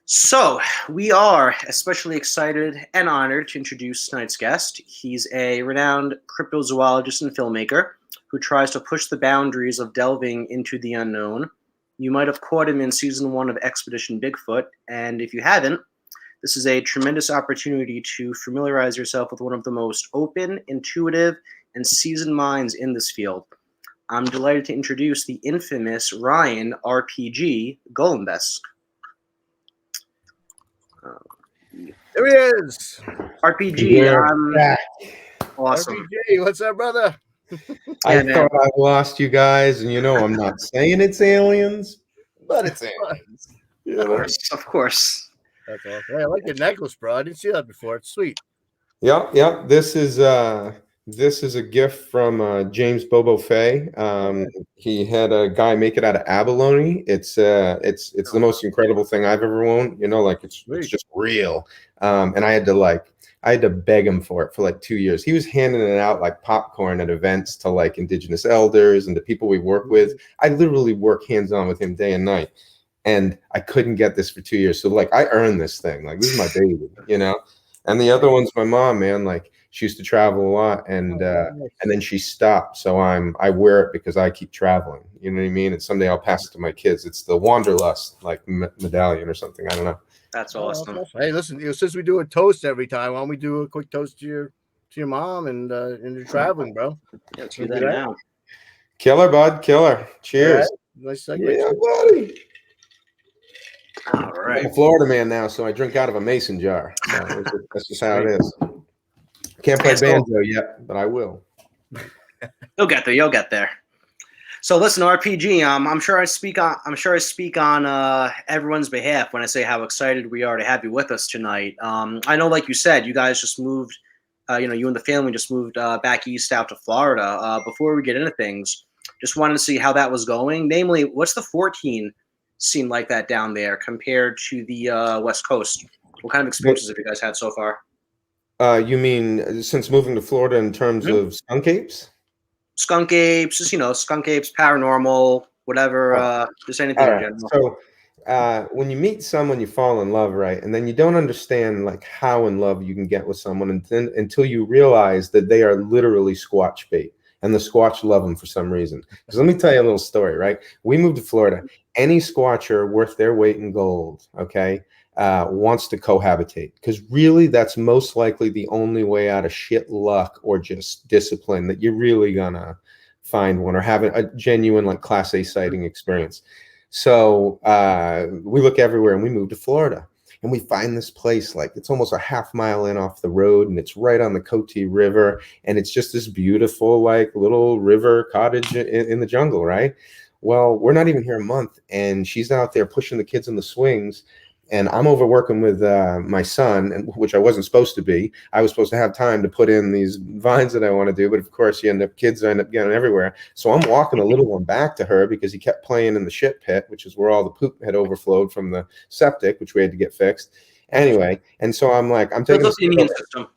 So, we are especially excited and honored to introduce tonight's guest. He's a renowned cryptozoologist and filmmaker who tries to push the boundaries of delving into the unknown. You might have caught him in season 1 of Expedition Bigfoot, and if you haven't, this is a tremendous opportunity to familiarize yourself with one of the most open, intuitive, and seasoned minds in this field. I'm delighted to introduce the infamous Ryan RPG Golembeske. There he is. RPG, awesome. RPG, what's up, brother? I thought I lost you guys, and I'm not saying it's aliens, but it's aliens. Of course. That's awesome. Hey, I like your necklace, bro. I didn't see that before. It's sweet. Yeah. This is a gift from James Bobo Fay. He had a guy make it out of abalone. It's the most incredible thing I've ever owned. It's just real. And I had to beg him for it for like 2 years. He was handing it out like popcorn at events to like indigenous elders and to people we work with. I literally work hands-on with him day and night. And I couldn't get this for 2 years. So like I earned this thing. Like this is my baby, And the other one's my mom, man. Like she used to travel a lot and then she stopped. So I wear it because I keep traveling. You know what I mean? And someday I'll pass it to my kids. It's the Wanderlust like medallion or something. I don't know. That's awesome. Hey, listen, since we do a toast every time, why don't we do a quick toast to your mom and you're traveling, bro? Yeah, let's do that now. Killer, bud. Killer. Cheers. Right. Nice segment. Yeah, buddy. All right. I'm a Florida man now, so I drink out of a mason jar. So that's just how it is. Can't play banjo yet, but I will. You'll get there. So listen, RPG. I'm sure I speak on everyone's behalf when I say how excited we are to have you with us tonight. I know, like you said, you guys just moved. You and the family just moved back east out to Florida. Before we get into things, just wanted to see how that was going. Namely, what's the 14 seem like that down there compared to the West Coast? What kind of experiences have you guys had so far? You mean since moving to Florida in terms of skunk apes? Skunk apes, just skunk apes, paranormal, whatever, just anything in general. So when you meet someone, you fall in love, right? And then you don't understand like how in love you can get with someone until you realize that they are literally Squatch bait. And the Squatch love them for some reason. Because let me tell you a little story, right? We moved to Florida. Any Squatcher worth their weight in gold, okay, wants to cohabitate. Because really, that's most likely the only way out of shit luck or just discipline that you're really gonna find one or have a genuine like Class A sighting experience. So we look everywhere and we moved to Florida. And we find this place, like it's almost a half mile in off the road, and it's right on the Coatee River. And it's just this beautiful, like little river cottage in the jungle, right? Well, we're not even here a month, and she's out there pushing the kids in the swings. And I'm over working with my son, which I wasn't supposed to be. I was supposed to have time to put in these vines that I want to do, but of course, kids end up getting everywhere. So I'm walking the little one back to her because he kept playing in the shit pit, which is where all the poop had overflowed from the septic, which we had to get fixed. Anyway, and so I'm like, I'm taking the immune system.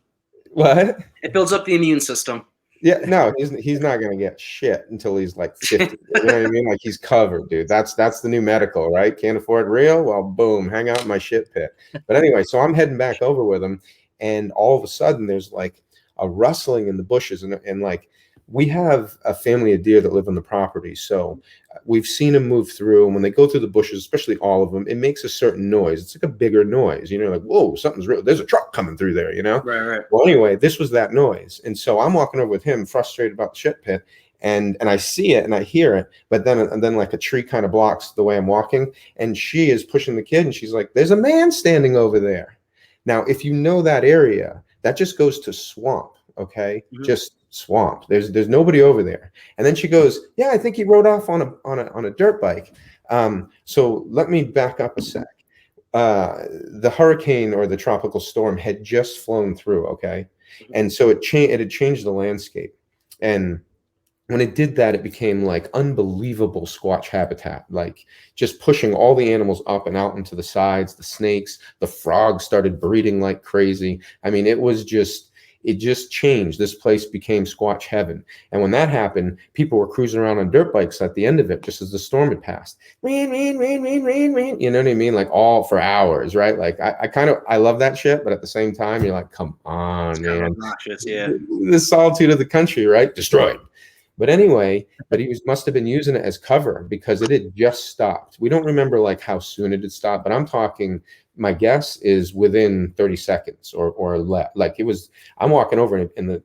What? It builds up the immune system. Yeah, no, he's not gonna get shit until he's like 50. You know what I mean? Like he's covered, dude. That's the new medical, right? Can't afford real? Well, boom, hang out in my shit pit. But anyway, so I'm heading back over with him, and all of a sudden there's like a rustling in the bushes, and like we have a family of deer that live on the property, so we've seen them move through, and when they go through the bushes, especially all of them, it makes a certain noise. It's like a bigger noise, like, whoa, something's real. There's a truck coming through there, Right. Well, anyway, this was that noise, and so I'm walking over with him, frustrated about the shit pit, and I see it and I hear it, but then like a tree kind of blocks the way I'm walking, and she is pushing the kid, and she's like, "There's a man standing over there." Now, if you know that area, that just goes to swamp, okay? Mm-hmm. Just swamp. There's nobody over there. And then she goes, "Yeah, I think he rode off on a dirt bike." So let me back up a sec. The hurricane or the tropical storm had just flown through, okay? And so it had changed the landscape. And when it did that, it became like unbelievable Squatch habitat, like just pushing all the animals up and out into the sides, the snakes, the frogs started breeding like crazy. I mean, it was it just changed. This place became Squatch heaven. And when that happened, people were cruising around on dirt bikes at the end of it, just as the storm had passed. You know what I mean? Like all for hours, right? Like I love that shit, but at the same time, you're like, come on, man. Obnoxious, yeah. The solitude of the country, right? Destroyed. But anyway, must have been using it as cover because it had just stopped. We don't remember like how soon it had stopped, but I'm talking, my guess is within 30 seconds or less. Like it was, I'm walking over in the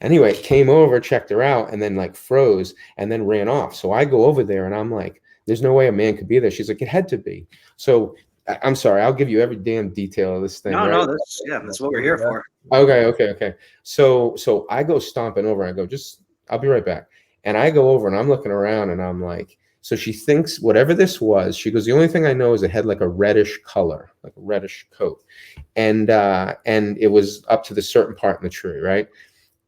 anyway, it came over, checked her out, and then like froze and then ran off. So I go over there and I'm like, there's no way a man could be there. She's like, it had to be. So I'm sorry, I'll give you every damn detail of this thing. No, right? That's what we're here for. Okay. So I go stomping over. I go, I'll be right back. And I go over and I'm looking around and I'm like, so she thinks whatever this was, she goes, the only thing I know is it had like a reddish color, like a reddish coat. And it was up to the certain part in the tree, right?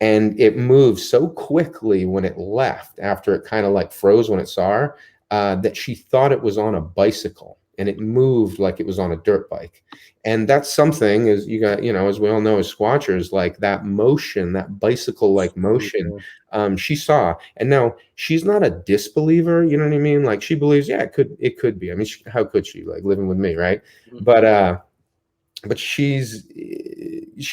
And it moved so quickly when it left after it kind of like froze when it saw her, that she thought it was on a bicycle. And it moved like it was on a dirt bike. And that's something, as you got, as we all know as Squatchers, like that motion, that bicycle-like motion, she saw. And now she's not a disbeliever, you know what I mean? Like she believes, yeah, it could be. I mean, how could she, like living with me, right? But she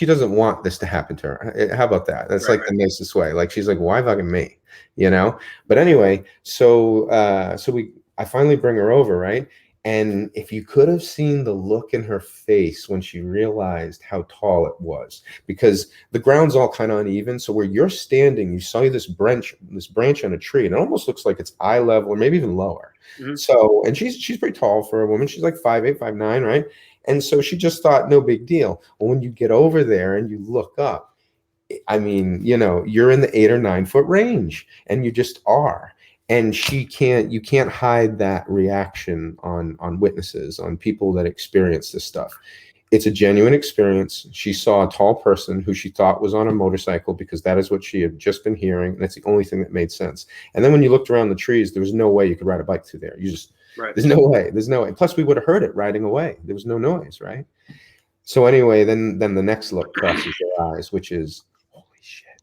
doesn't want this to happen to her. How about that? That's right, like the nicest way. Like she's like, why fucking me? But anyway, so I finally bring her over, right? And if you could have seen the look in her face when she realized how tall it was, because the ground's all kind of uneven. So where you're standing, you saw this branch on a tree, and it almost looks like it's eye level or maybe even lower. Mm-hmm. So, and she's pretty tall for a woman. She's like 5'8", 5'9", right? And so she just thought, no big deal. Well, when you get over there and you look up, I mean, you're in the 8 or 9 foot range, and you just are. And you can't hide that reaction on witnesses, on people that experience this stuff. It's a genuine experience. She saw a tall person who she thought was on a motorcycle because that is what she had just been hearing. And that's the only thing that made sense. And then when you looked around the trees, there was no way you could ride a bike through there. There's no way. Plus we would have heard it riding away. There was no noise, right? So anyway, then the next look crosses your eyes, which is, holy shit,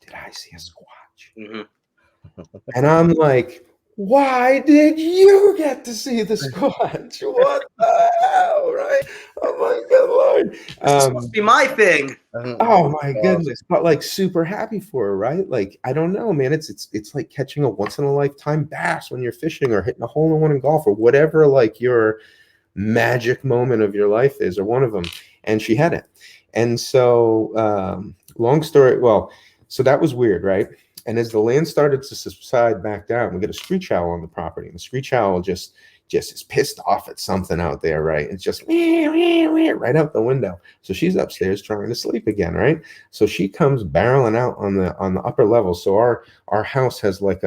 did I see a Squatch? Mm-hmm. And I'm like, why did you get to see the Squatch? What the hell, right? Oh my God, Lord. This must be my thing. Oh my goodness. But like super happy for her, right? Like, I don't know, man. It's like catching a once in a lifetime bass when you're fishing or hitting a hole in one in golf or whatever, like your magic moment of your life is, or one of them. And she had it. And so long story. Well, so that was weird, right? And as the land started to subside back down, we get a screech owl on the property. And the screech owl just is pissed off at something out there, right? It's just right out the window. So she's upstairs trying to sleep again, right? So she comes barreling out on the upper level. So our house has like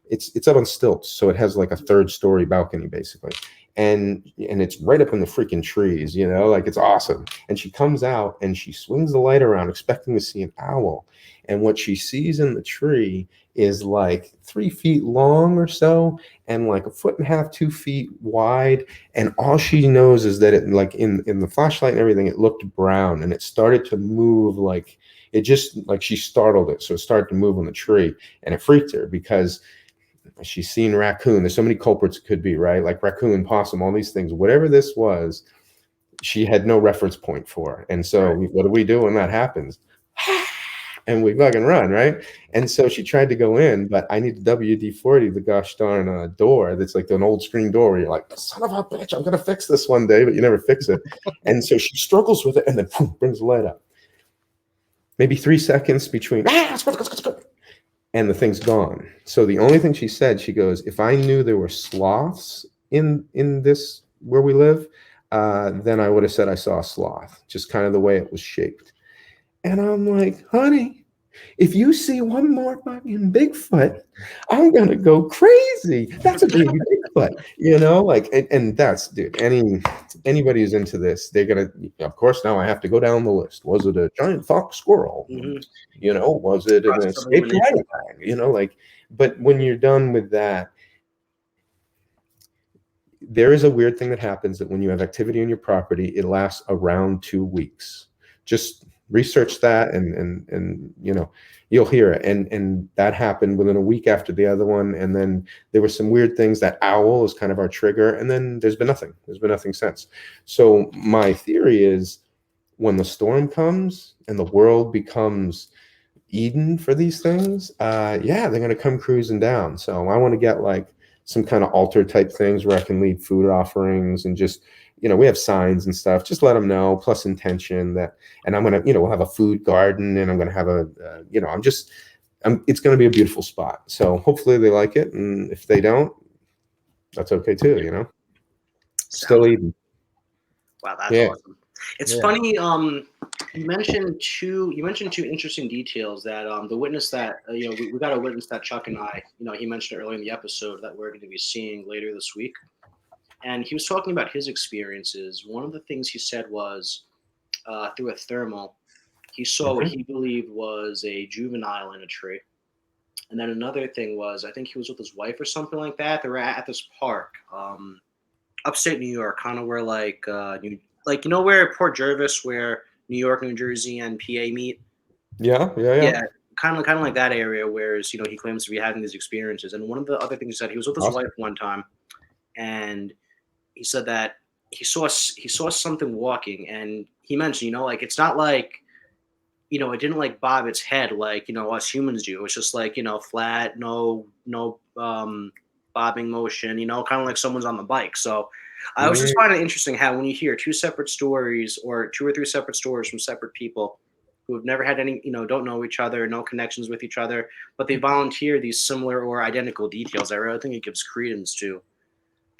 it's up on stilts, so it has like a 3rd story balcony basically. And it's right up in the freaking trees, like it's awesome. And she comes out and she swings the light around expecting to see an owl. And what she sees in the tree is like 3 feet long or so, and like 1.5 feet, 2 feet wide. And all she knows is that it, like in the flashlight and everything, it looked brown, and it started to move like it just like she startled it. So it started to move on the tree, and it freaked her because she's seen raccoon. There's so many culprits it could be, right? Like raccoon, possum, all these things. Whatever this was, she had no reference point for. And so what do we do when that happens? And we fucking run, right? And so she tried to go in, but I need the WD-40, the gosh darn door that's like an old screen door where you're like, son of a bitch, I'm going to fix this one day, but you never fix it. And so she struggles with it and then boom, brings the light up. Maybe 3 seconds between, and the thing's gone. So the only thing she said, she goes, if I knew there were sloths in this where we live, then I would have said I saw a sloth, just kind of the way it was shaped. And I'm like, honey, if you see one more fucking Bigfoot, I'm gonna go crazy. That's a baby Bigfoot, like, and that's, dude, anybody who's into this, they're gonna, of course, now I have to go down the list. Was it a giant fox squirrel? Mm-hmm. Was it an escaped orangutan? Like, but when you're done with that, there is a weird thing that happens that when you have activity on your property, it lasts around 2 weeks. Just research that, and you know, you'll hear it. And that happened within a week after the other one. And then there were some weird things. That owl is kind of our trigger. And then there's been nothing. There's been nothing since. So my theory is, when the storm comes and the world becomes Eden for these things, yeah, they're going to come cruising down. So I want to get like some kind of altar type things where I can lead food offerings, and just, you know, we have signs and stuff. Just let them know, plus intention that, and I'm going to, you know, we'll have a food garden, and I'm going to have a, you know, it's going to be a beautiful spot. So hopefully they like it. And if they don't, that's okay too, you know, still Eden. Wow, that's Yeah. awesome. It's funny. You mentioned two interesting details that the witness that you know, we got a witness that Chuck and I, you know, he mentioned earlier in the episode that we're going to be seeing later this week, and he was talking about his experiences. One of the things he said was through a thermal, he saw what he believed was a juvenile in a tree, and then another thing was, I think he was with his wife or something like that. They were at this park, upstate New York, kind of where like you know where Port Jervis, where New York, New Jersey, and PA meet. Yeah. Kind of like that area. Whereas, you know, he claims to be having these experiences. And one of the other things he said, he was with his wife one time, and he said that he saw something walking, and he mentioned, you know, like, it's not like, you know, it didn't like bob its head like, you know, us humans do. It's just like, you know, flat, no bobbing motion, you know, kind of like someone's on the bike. So I was just finding it interesting how when you hear two separate stories, or 2 or 3 separate stories from separate people who have never had any, you know, don't know each other, no connections with each other, but they volunteer these similar or identical details, I really think it gives credence to, you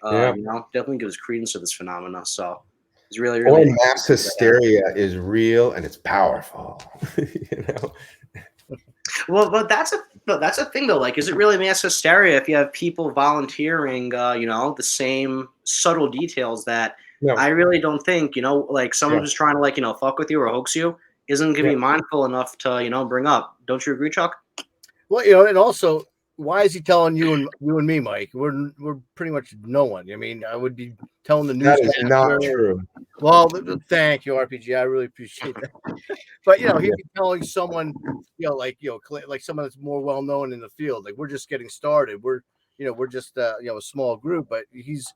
know, definitely gives credence to this phenomena. So it's really, really mass hysteria is real, and it's powerful. You know. Well, but that's a thing though. Like, is it really mass hysteria if you have people volunteering, you know, the same subtle details that I really don't think, you know, like someone who's trying to, like, you know, fuck with you or hoax you isn't going to be mindful enough to, you know, bring up. Don't you agree, Chuck? Well, you know, and also, why is he telling you and me, Mike? We're pretty much no one. I mean, I would be telling the news. That is not true. Well, thank you, RPG. I really appreciate that. But, you know, he'd be telling someone, you know, like someone that's more well known in the field. Like, we're just getting started. We're just you know, a small group, but he's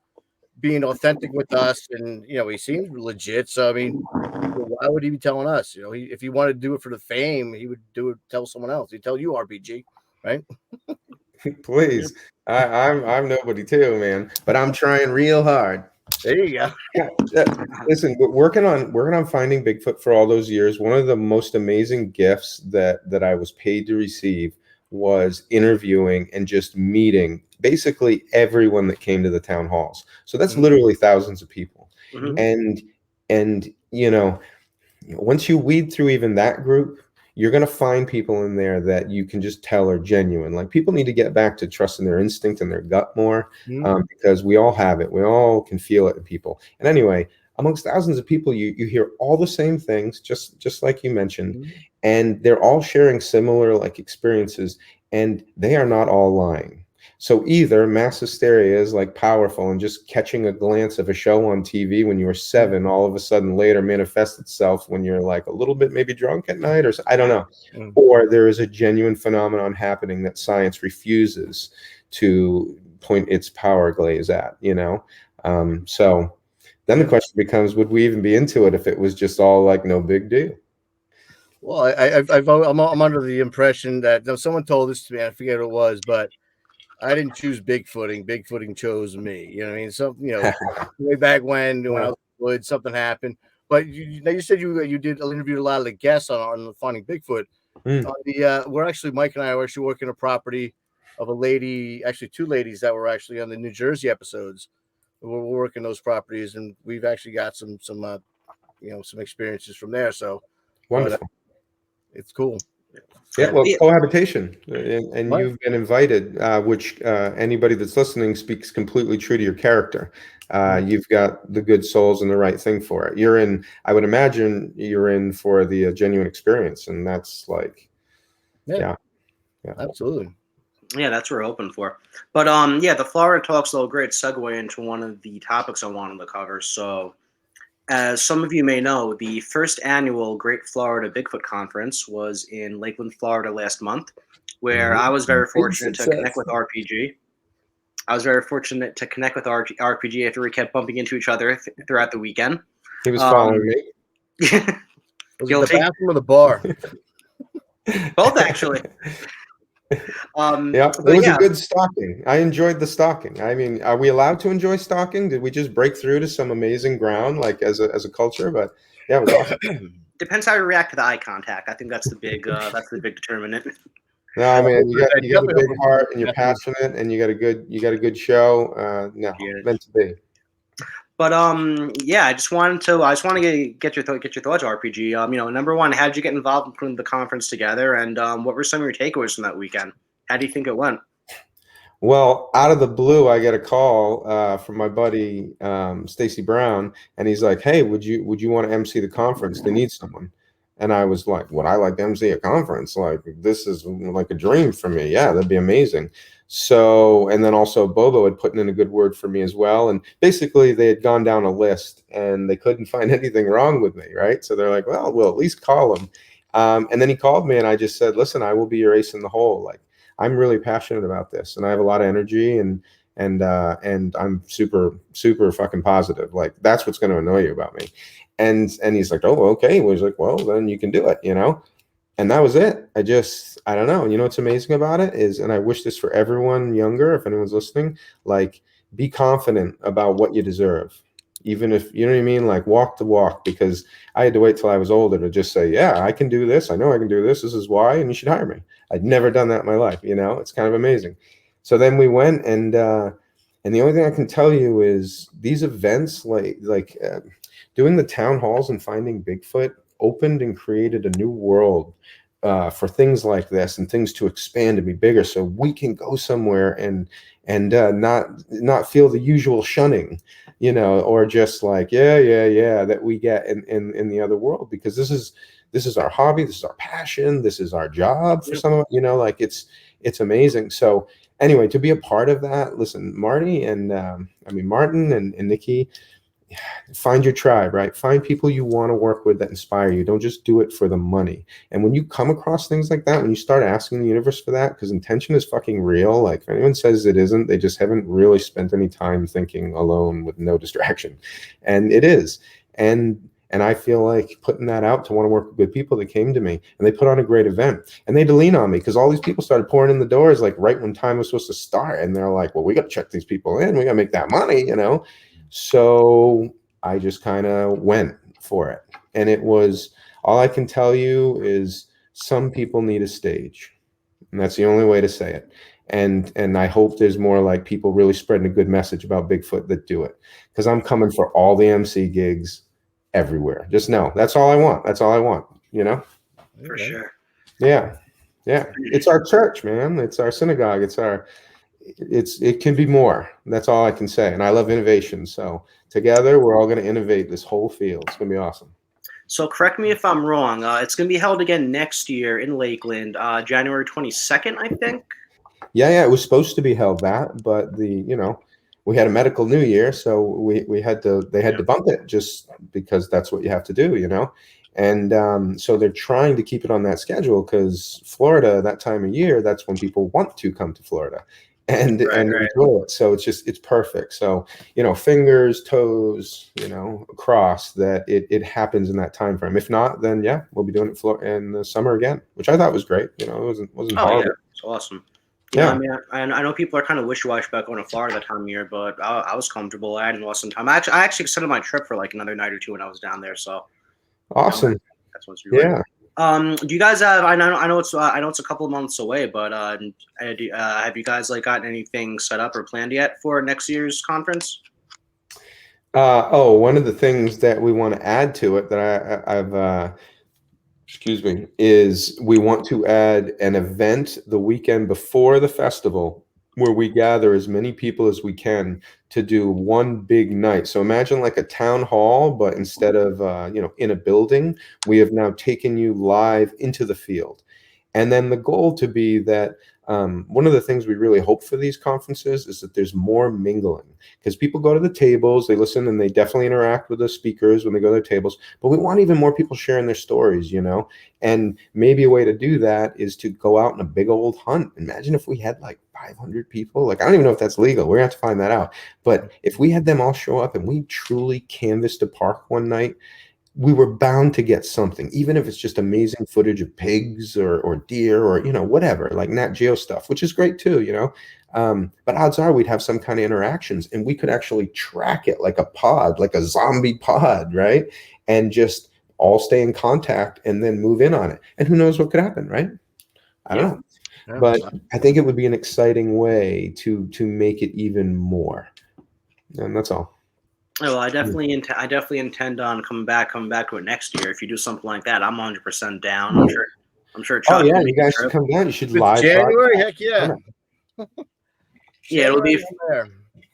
being authentic with us, and, you know, he seems legit. So I mean, why would he be telling us? You know, if he wanted to do it for the fame, he would tell someone else. He'd tell you, RPG, right? Please, I'm nobody too, man. But I'm trying real hard. There you go. Listen, working on finding Bigfoot for all those years, one of the most amazing gifts that I was paid to receive was interviewing and just meeting basically everyone that came to the town halls. So that's literally thousands of people. And you know, once you weed through even that group, you're going to find people in there that you can just tell are genuine. Like, people need to get back to trusting their instinct and their gut more, because we all have it. We all can feel it in people. And anyway, amongst thousands of people, you hear all the same things, just like you mentioned, and they're all sharing similar like experiences, and they are not all lying. So either mass hysteria is like powerful, and just catching a glance of a show on TV when you were 7, all of a sudden later manifests itself when you're like a little bit maybe drunk at night, or I don't know. Or there is a genuine phenomenon happening that science refuses to point its power glaze at, you know? So then the question becomes, would we even be into it if it was just all like no big deal? Well, I'm under the impression that someone told this to me. I forget what it was, but I didn't choose Bigfooting. Bigfooting chose me. You know what I mean? So, you know, way back when I was in the woods, something happened. But you said you interviewed a lot of the guests on Finding Bigfoot. We're actually, Mike and I are actually working a property of a lady, actually 2 ladies that were actually on the New Jersey episodes. We're working those properties, and we've actually got some you know, some experiences from there. So wonderful. It's cool. Yeah, well, cohabitation, and you've been invited, which anybody that's listening speaks completely true to your character. You've got the good souls and the right thing for it. You're in, I would imagine you're in for the genuine experience, and that's like, yeah. Absolutely. Yeah, that's what we're hoping for. But yeah, the Florida talk's a little great segue into one of the topics I wanted to cover. So, as some of you may know, the first annual Great Florida Bigfoot Conference was in Lakeland, Florida last month, where I was very fortunate to connect with RPG. I was very fortunate to connect with RPG after we kept bumping into each other throughout the weekend. He was following me. Was it the Guilty. bathroom or the bar? Both, actually. Yeah, it was a good stalking. I enjoyed the stalking. I mean, are we allowed to enjoy stalking? Did we just break through to some amazing ground, like as a culture? But yeah, it was awesome. Depends how you react to the eye contact. I think that's the big determinant. No, I mean, you got a big heart, and you're passionate, and you got a good show. No, meant to be. But yeah, I just want to get your thoughts, RPG. You know, number one, how did you get involved in putting the conference together, and what were some of your takeaways from that weekend? How do you think it went? Well, out of the blue, I get a call from my buddy Stacy Brown, and he's like, "Hey, would you want to MC the conference? They need someone." And I was like, "Would I like to MC a conference? Like, this is like a dream for me. Yeah, that'd be amazing." So, and then also Bobo had put in a good word for me as well. And basically, they had gone down a list, and they couldn't find anything wrong with me, right? So they're like, "Well, we'll at least call him." And then he called me, and I just said, "Listen, I will be your ace in the hole. Like, I'm really passionate about this, and I have a lot of energy, and I'm super fucking positive. Like, that's what's going to annoy you about me." And he's like, "Oh, okay." Well, he's like, "Well, then you can do it, you know." And that was it. I don't know. You know what's amazing about it is, and I wish this for everyone younger, if anyone's listening, like, be confident about what you deserve. Even if, you know what I mean, like, walk the walk, because I had to wait till I was older to just say, yeah, I can do this. I know I can do this. This is why, and you should hire me. I'd never done that in my life. You know, it's kind of amazing. So then we went, and the only thing I can tell you is these events, like doing the town halls and finding Bigfoot, opened and created a new world for things like this, and things to expand and be bigger, so we can go somewhere and not feel the usual shunning, you know, or just like yeah that we get in the other world, because this is our hobby, this is our passion, this is our job for some of, you know, like it's amazing. So anyway, to be a part of that, listen, Marty and Martin and Nikki, find your tribe, right? Find people you want to work with that inspire you. Don't just do it for the money. And when you come across things like that, when you start asking the universe for that, because intention is fucking real. Like, if anyone says it isn't, they just haven't really spent any time thinking alone with no distraction. And it is. And I feel like putting that out to want to work with good people that came to me, and they put on a great event, and they had to lean on me, because all these people started pouring in the doors like right when time was supposed to start. And they're like, well, we got to check these people in. We got to make that money, you know? So I just kind of went for it. And it was, all I can tell you is, some people need a stage. And that's the only way to say it. And I hope there's more like people really spreading a good message about Bigfoot that do it. Because I'm coming for all the MC gigs everywhere. Just know, that's all I want. That's all I want, you know? For sure. Yeah. Yeah. It's our church, man. It's our synagogue. It can be more. That's all I can say. And I love innovation. So together, we're all going to innovate this whole field. It's going to be awesome. So correct me if I'm wrong. It's going to be held again next year in Lakeland, January 22nd, I think. Yeah. It was supposed to be held that, but we had a medical New Year, so they had to bump it, just because that's what you have to do, you know. And so they're trying to keep it on that schedule, because Florida, that time of year, that's when people want to come to Florida and enjoy it. So it's perfect. So, fingers, toes, crossed that it happens in that time frame. If not, then yeah, we'll be doing it in the summer again, which I thought was great. It wasn't horrible. Yeah, it's awesome. Yeah, I mean, I know people are kind of wishy-washy about going to Florida that time of year, but I was comfortable. I hadn't lost some time. I actually extended my trip for like another night or two when I was down there. So awesome. That's what's really do you guys have? I know it's a couple of months away, but have you guys gotten anything set up or planned yet for next year's conference? One of the things that we want to add to it that I've is we want to add an event the weekend before the festival where we gather as many people as we can to do one big night. So imagine like a town hall, but instead of in a building, we have now taken you live into the field. And then the goal to be that one of the things we really hope for these conferences is that there's more mingling, because people go to the tables, they listen, and they definitely interact with the speakers when they go to their tables. But we want even more people sharing their stories, and maybe a way to do that is to go out on a big old hunt. Imagine if we had like 500 people. Like, I don't even know if that's legal. We're going to have to find that out. But if we had them all show up and we truly canvassed a park one night, we were bound to get something, even if it's just amazing footage of pigs or deer or, whatever, like Nat Geo stuff, which is great too, but odds are we'd have some kind of interactions, and we could actually track it like a pod, like a zombie pod, right? And just all stay in contact and then move in on it. And who knows what could happen, right? I don't know. Yeah. But I think it would be an exciting way to make it even more. And that's all. Well, I definitely intend on coming back to it next year. If you do something like that, I'm 100% down. I'm sure. Chuck, oh yeah, you guys should come down. You should live January. Heck yeah. Yeah, it'll be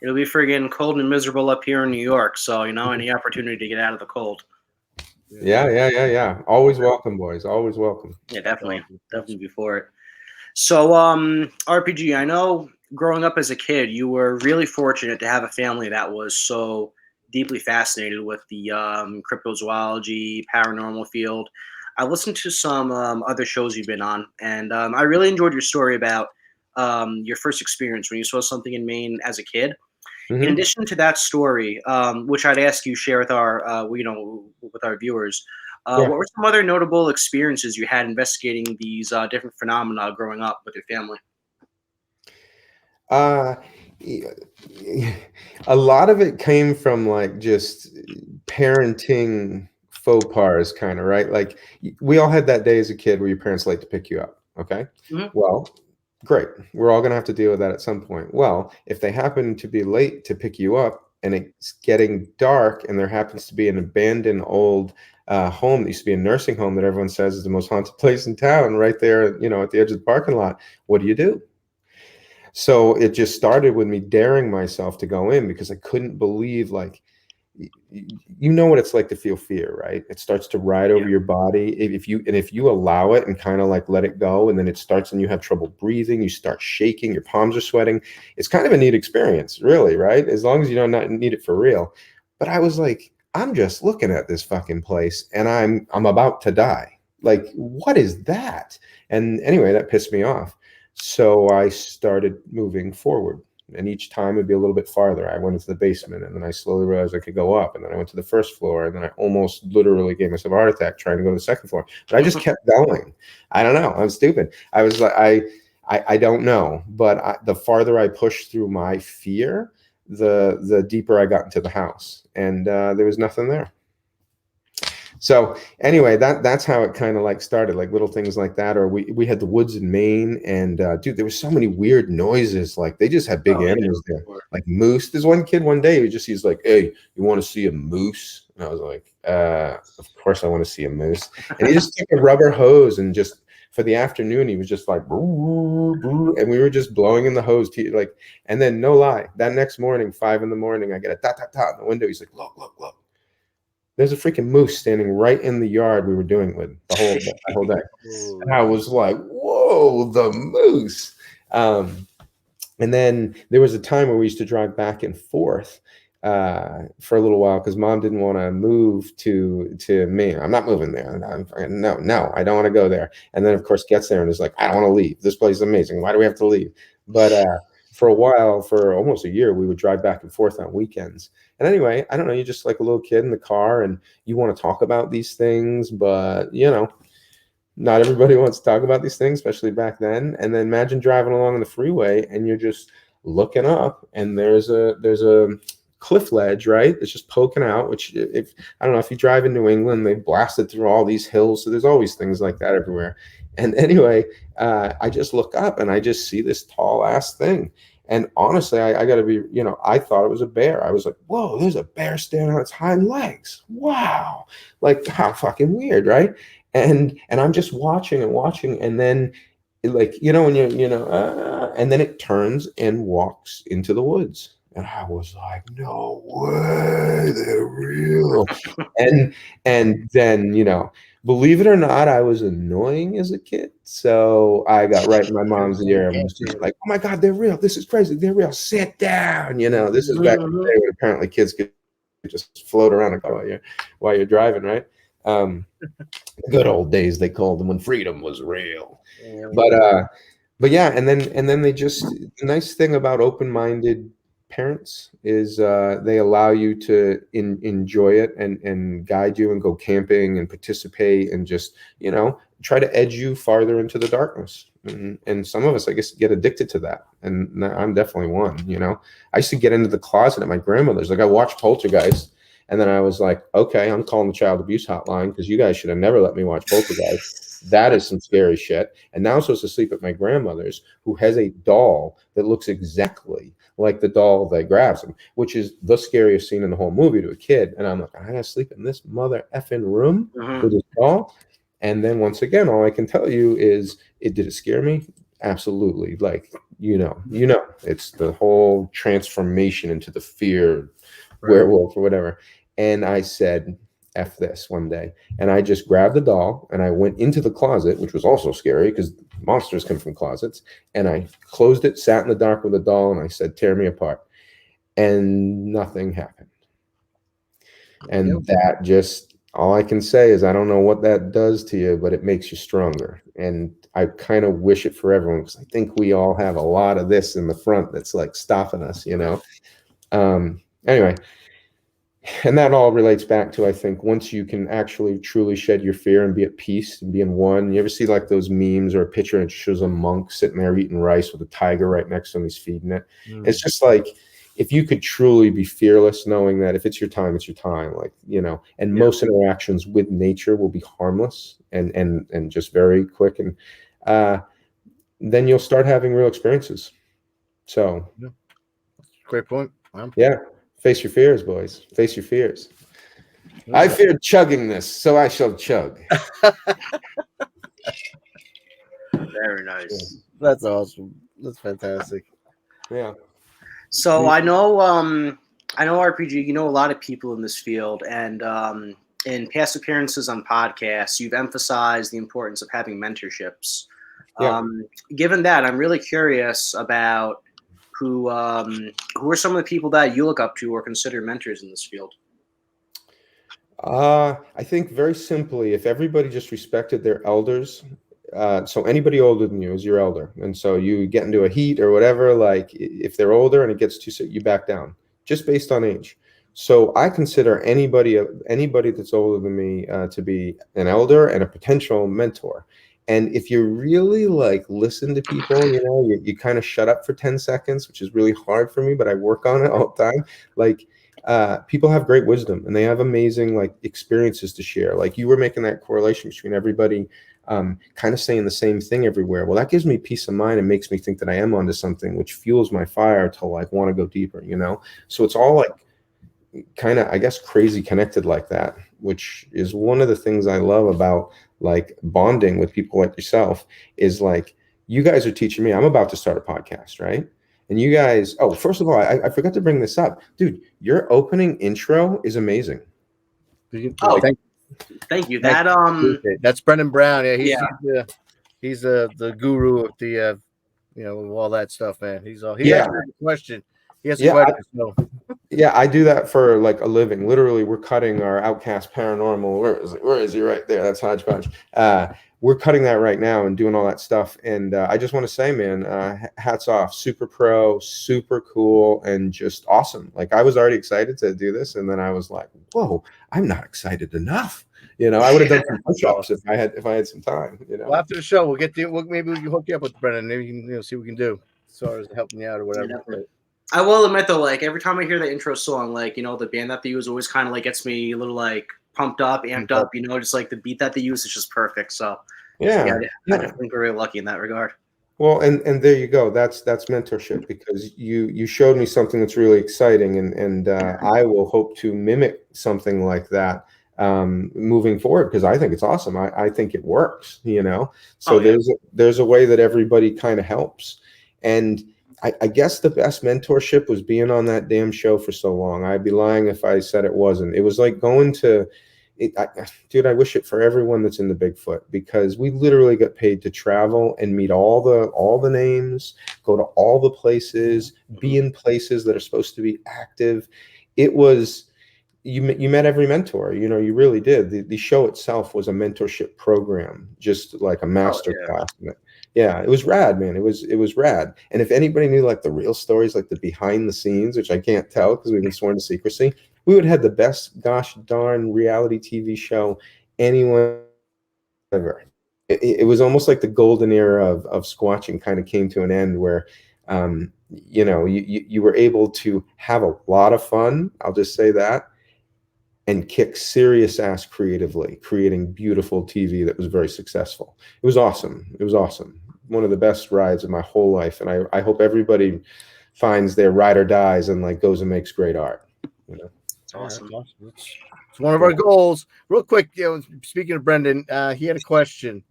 friggin' cold and miserable up here in New York. So any opportunity to get out of the cold. Yeah. Always welcome, boys. Always welcome. Yeah, definitely before it. So, RPG, I know growing up as a kid, you were really fortunate to have a family that was so deeply fascinated with the cryptozoology, paranormal field. I listened to some other shows you've been on, and I really enjoyed your story about your first experience when you saw something in Maine as a kid. Mm-hmm. In addition to that story, which I'd ask you share with our with our viewers, what were some other notable experiences you had investigating these different phenomena growing up with your family? A lot of it came from like just parenting faux pas, kind of, right? Like, we all had that day as a kid where your parents late to pick you up. Okay. Mm-hmm. Well, great. We're all going to have to deal with that at some point. Well, if they happen to be late to pick you up and it's getting dark and there happens to be an abandoned old home that used to be a nursing home that everyone says is the most haunted place in town, right there, at the edge of the parking lot, what do? So it just started with me daring myself to go in, because I couldn't believe, like, what it's like to feel fear, right? It starts to ride over your body. If you allow it and kind of like let it go, and then it starts and you have trouble breathing, you start shaking, your palms are sweating. It's kind of a neat experience, really, right? As long as you don't not need it for real. But I was like, I'm just looking at this fucking place and I'm about to die. Like, what is that? And anyway, that pissed me off. So I started moving forward, and each time it'd be a little bit farther. I went into the basement, and then I slowly realized I could go up, and then I went to the first floor, and then I almost literally gave myself a heart attack trying to go to the second floor. But I just kept going. I don't know. I'm stupid. I was like, I don't know. But the farther I pushed through my fear, the deeper I got into the house, and there was nothing there. So anyway, that's how it kind of like started, like little things like that. Or we had the woods in Maine, and dude, there was so many weird noises. Like, they just had big animals there, like moose. There's one kid one day he's like, "Hey, you want to see a moose?" And I was like, "Of course I want to see a moose." And he just took a rubber hose and just, for the afternoon, he was just like, and we were just blowing in the hose, like. And then, no lie, that next morning, 5 a.m, I get a ta ta ta in the window. He's like, "Look. There's a freaking moose standing right in the yard we were doing with the whole day." And I was like, "Whoa, the moose!" And then there was a time where we used to drive back and forth for a little while, because Mom didn't want to move to Maine. I'm not moving there. No, I don't want to go there. And then, of course, gets there and is like, "I don't want to leave. This place is amazing. Why do we have to leave?" But for a while, for almost a year, we would drive back and forth on weekends. And anyway, I don't know, you're just like a little kid in the car and you want to talk about these things, but not everybody wants to talk about these things, especially back then. And then imagine driving along on the freeway and you're just looking up, and there's a cliff ledge, right? It's just poking out, which, if I don't know, if you drive in New England, they blasted through all these hills. So there's always things like that everywhere. And anyway, I just look up and I just see this tall ass thing. And honestly, I got to be, I thought it was a bear. I was like, "Whoa, there's a bear standing on its hind legs. Wow." Like, how fucking weird, right? And I'm just watching and watching. And then, like, when and then it turns and walks into the woods. And I was like, "No way, they're real." And then, Believe it or not, I was annoying as a kid. So I got right in my mom's ear and was just like, oh my God, they're real. This is crazy. They're real. Sit down. You know, this is back in the day when apparently kids could just float around a car while you're driving, right? Good old days, they called them, when freedom was real. But yeah, and then they just, the nice thing about open-minded parents is they allow you to enjoy it and guide you and go camping and participate and just, you know, try to edge you farther into the darkness. And some of us, I guess, get addicted to that. And I'm definitely one, you know. I used to get into the closet at my grandmother's. Like, I watched Poltergeist, and then I was like, okay, I'm calling the child abuse hotline because you guys should have never let me watch Poltergeist. That is some scary shit. And now I'm supposed to sleep at my grandmother's, who has a doll that looks exactly like the doll that grabs him, which is the scariest scene in the whole movie to a kid. And I'm like, I gotta sleep in this mother effing room with this doll. And then once again, all I can tell you is, did it scare me? Absolutely. Like, you know, it's the whole transformation into the fear werewolf or whatever. And I said, F this one day. And I just grabbed the doll and I went into the closet, which was also scary because monsters come from closets. And I closed it, sat in the dark with the doll, and I said, tear me apart. And nothing happened. And that just, all I can say is, I don't know what that does to you, but it makes you stronger. And I kind of wish it for everyone, because I think we all have a lot of this in the front that's like stopping us, you know? Anyway. And that all relates back to, I think, once you can actually truly shed your fear and be at peace and be in one. You ever see like those memes or a picture and it shows a monk sitting there eating rice with a tiger right next to him, he's feeding it. It's just like, if you could truly be fearless, knowing that if it's your time, it's your time, like, you know, and most interactions with nature will be harmless and just very quick. And then you'll start having real experiences. So great point. Wow. Yeah. Face your fears, boys. Face your fears. I feared chugging this, so I shall chug. Very nice. That's awesome. That's fantastic. Yeah. So I know RPG, you know a lot of people in this field, and in past appearances on podcasts, you've emphasized the importance of having mentorships. Given that, I'm really curious about who are some of the people that you look up to or consider mentors in this field? I think very simply, if everybody just respected their elders, so anybody older than you is your elder. And so you get into a heat or whatever, like if they're older and it gets too sick, you back down just based on age. So I consider anybody that's older than me to be an elder and a potential mentor. And if you really like listen to people, you know, you kind of shut up for 10 seconds, which is really hard for me, but I work on it all the time. Like people have great wisdom and they have amazing like experiences to share. Like you were making that correlation between everybody kind of saying the same thing everywhere. Well, that gives me peace of mind and makes me think that I am onto something, which fuels my fire to like want to go deeper, you know? So it's all like kind of, I guess, crazy connected like that, which is one of the things I love about like bonding with people like yourself is like, you guys are teaching me. I'm about to start a podcast, right? And you guys, oh, first of all, I forgot to bring this up. Dude, your opening intro is amazing. Oh, thank you. That's Brendan Brown. Yeah, he's the guru of the you know, of all that stuff, man. He has a question. He has a question. Yeah, I do that for like a living. Literally, we're cutting our Outcast Paranormal. Where is he? Right there. That's Hodgepodge. We're cutting that right now and doing all that stuff. And I just want to say, man, hats off. Super pro, super cool, and just awesome. Like I was already excited to do this, and then I was like, whoa, I'm not excited enough. You know, I would have done some push-ups if I had some time. You know, well, after the show, maybe we can hook you up with Brendan. Maybe you can see what we can do as far as helping you out or whatever. Yeah, I will admit though, like every time I hear the intro song, like, you know, the band that they use always kind of like gets me a little like pumped up, amped up, you know, just like the beat that they use is just perfect. So I think we're really lucky in that regard. Well, and there you go. That's mentorship, because you showed me something that's really exciting, and I will hope to mimic something like that moving forward, because I think it's awesome. I think it works, you know. So there's a way that everybody kind of helps, and I guess the best mentorship was being on that damn show for so long. I'd be lying if I said it wasn't. It was like going to, Dude, I wish it for everyone that's into Bigfoot, because we literally get paid to travel and meet all the names, go to all the places, be in places that are supposed to be active. It was, you met every mentor, you know, you really did. The show itself was a mentorship program, just like a master class. Yeah, it was rad, man. It was rad. And if anybody knew like the real stories, like the behind the scenes, which I can't tell because we've been sworn to secrecy, we would have had the best gosh darn reality TV show anyone ever. It was almost like the golden era of squatching kind of came to an end, where you know, you were able to have a lot of fun, I'll just say that, and kick serious ass creatively, creating beautiful TV that was very successful. It was awesome. It was awesome. One of the best rides of my whole life. And I hope everybody finds their ride or dies and like goes and makes great art. You know? It's awesome. It's one of our goals. Real quick, you know, speaking of Brendan, he had a question.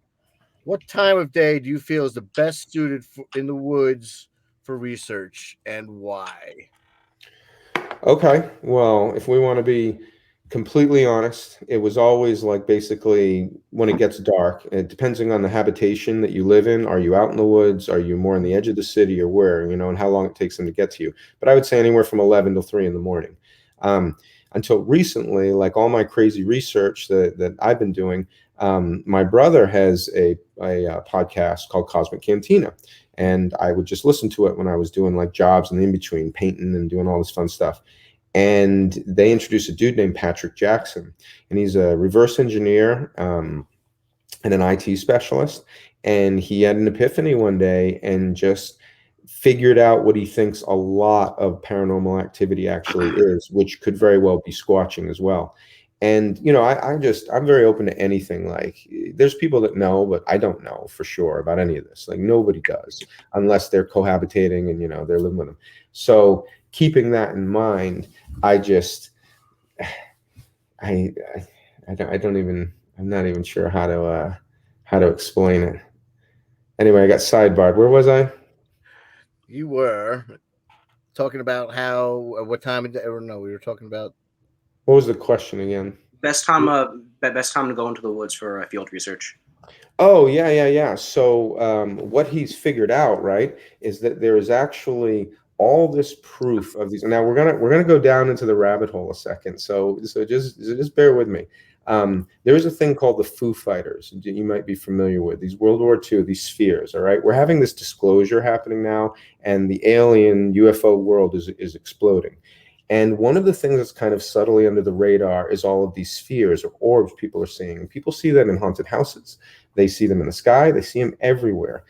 What time of day do you feel is the best suited in the woods for research, and why? Okay. Well, if we want to be completely honest, it was always like basically when it gets dark, and depending on the habitation that you live in. Are you out in the woods? Are you more on the edge of the city, or where, you know, and how long it takes them to get to you? But I would say anywhere from 11 till 3 in the morning. Until recently, like all my crazy research that I've been doing, my brother has a podcast called Cosmic Cantina. And I would just listen to it when I was doing like jobs and in between, painting and doing all this fun stuff. And they introduced a dude named Patrick Jackson, and he's a reverse engineer and an IT specialist. And he had an epiphany one day and just figured out what he thinks a lot of paranormal activity actually is, which could very well be squatching as well. And, you know, I'm very open to anything. Like, there's people that know, but I don't know for sure about any of this. Like, nobody does, unless they're cohabitating and, you know, they're living with them. So keeping that in mind, I'm not even sure how to explain it. Anyway, I got sidebarred. Where was I? You were talking about what time of day, or no, we were talking about. What was the question again? Best time to go into the woods for field research. Oh, yeah. So what he's figured out, right, is that there is actually all this proof of these. Now we're gonna go down into the rabbit hole a second. So just bear with me. There is a thing called the Foo Fighters. You might be familiar with these World War II, these spheres. All right, we're having this disclosure happening now, and the alien UFO world is exploding. And one of the things that's kind of subtly under the radar is all of these spheres or orbs people are seeing. People see them in haunted houses. They see them in the sky. They see them everywhere.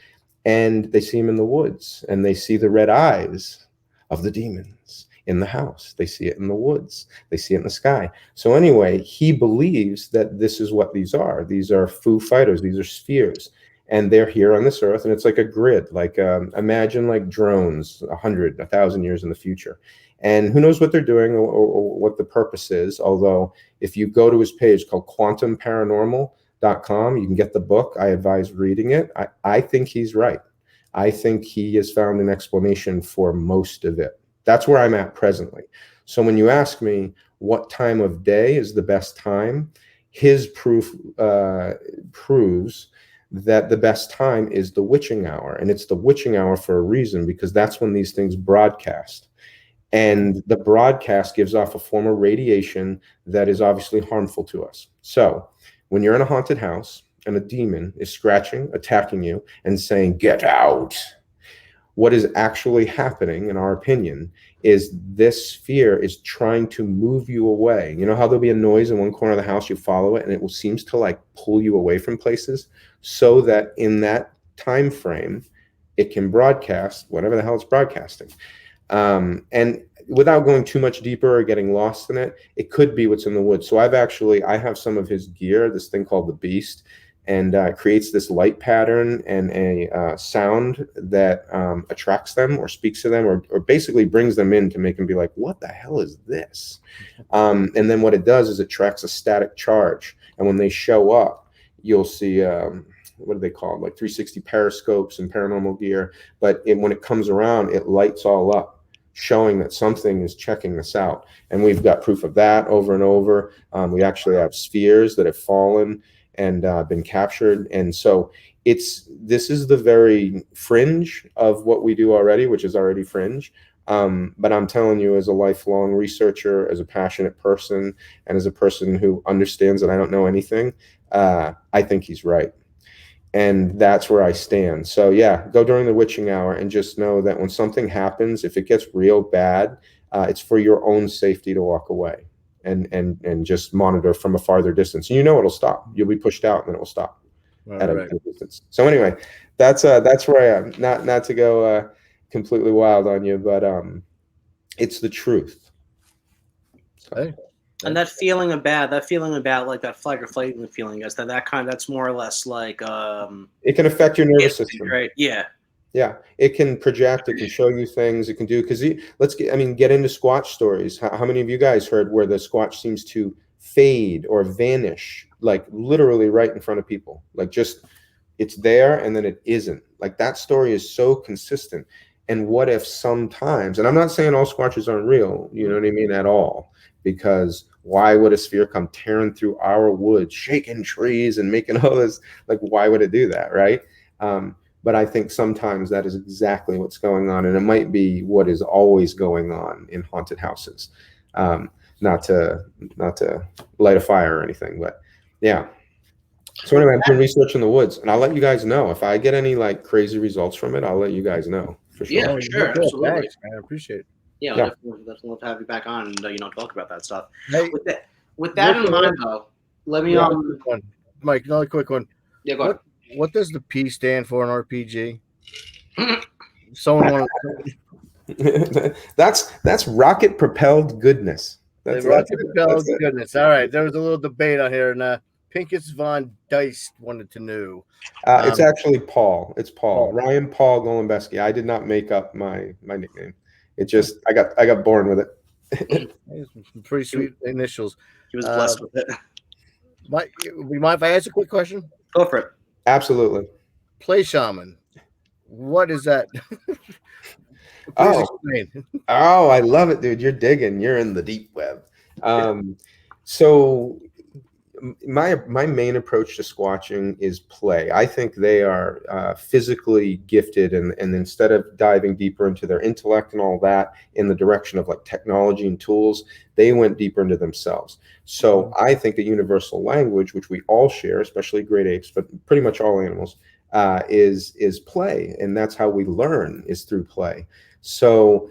And they see them in the woods. And they see the red eyes of the demons in the house. They see it in the woods. They see it in the sky. So anyway, he believes that this is what these are. These are Foo Fighters. These are spheres. And they're here on this earth. And it's like a grid. Like imagine like drones 100, 1,000 years in the future. And who knows what they're doing or what the purpose is. Although if you go to his page called quantumparanormal.com, you can get the book. I advise reading it. I think he's right. I think he has found an explanation for most of it. That's where I'm at presently. So when you ask me what time of day is the best time, his proof proves that the best time is the witching hour. And it's the witching hour for a reason, because that's when these things broadcast. And the broadcast gives off a form of radiation that is obviously harmful to us. So when you're in a haunted house and a demon is scratching, attacking you, and saying, "Get out," what is actually happening, in our opinion, is this sphere is trying to move you away. You know how there'll be a noise in one corner of the house, you follow it, and it will seems to like pull you away from places, so that in that time frame, it can broadcast whatever the hell it's broadcasting. And without going too much deeper or getting lost in it, it could be what's in the woods. So I have some of his gear, this thing called the Beast, and creates this light pattern and a sound that attracts them or speaks to them or basically brings them in to make them be like, what the hell is this? And then what it does is it tracks a static charge. And when they show up, you'll see, what do they call it? Like 360 periscopes and paranormal gear. But when it comes around, it lights all up, showing that something is checking us out. And we've got proof of that over and over. We actually have spheres that have fallen and been captured. And so this is the very fringe of what we do already, which is already fringe. But I'm telling you, as a lifelong researcher, as a passionate person, and as a person who understands that I don't know anything, I think he's right. And that's where I stand. So yeah, go during the witching hour and just know that when something happens, if it gets real bad, it's for your own safety to walk away and just monitor from a farther distance. And you know it'll stop. You'll be pushed out and then it will stop at a distance. So anyway, that's where I am. Not to go completely wild on you, but it's the truth. So. Hey. And that feeling about like that flight or flight feeling, is that's more or less like it can affect your nervous system, right? Yeah, it can project, it can show you things, it can do, because get into Squatch stories. How many of you guys heard where the Squatch seems to fade or vanish, like literally right in front of people, like just it's there and then it isn't? Like that story is so consistent. And what if sometimes, and I'm not saying all Squatches aren't real, you know what I mean, at all, because why would a sphere come tearing through our woods, shaking trees and making all this? Like, why would it do that, right? But I think sometimes that is exactly what's going on, and it might be what is always going on in haunted houses. Not to light a fire or anything, but yeah. So anyway, I'm doing research in the woods, and I'll let you guys know if I get any like crazy results from it. I'll let you guys know for sure. Yeah, sure, absolutely. Thanks, man. I appreciate it. Yeah, Yeah. Definitely love to have you back on and talk about that stuff. Hey, with that in mind, though, let me Mike, another quick one. Yeah, go ahead. What does the P stand for in RPG? Someone wanted that's rocket propelled goodness. That's rocket propelled goodness. All right, there was a little debate on here, and Pincus Von Dice wanted to know. It's actually Paul. It's Paul. Ryan Paul Golembeske. I did not make up my nickname. It just I got born with it. Some pretty sweet initials. He was blessed with it. Would you mind if I ask a quick question? Go for it. Absolutely. Play shaman. What is that? Explain. I love it, dude. You're digging. You're in the deep web. So my main approach to squatching is play. I think they are physically gifted, and instead of diving deeper into their intellect and all that in the direction of like technology and tools, they went deeper into themselves. So I think the universal language, which we all share, especially great apes, but pretty much all animals, is play, and that's how we learn, is through play. So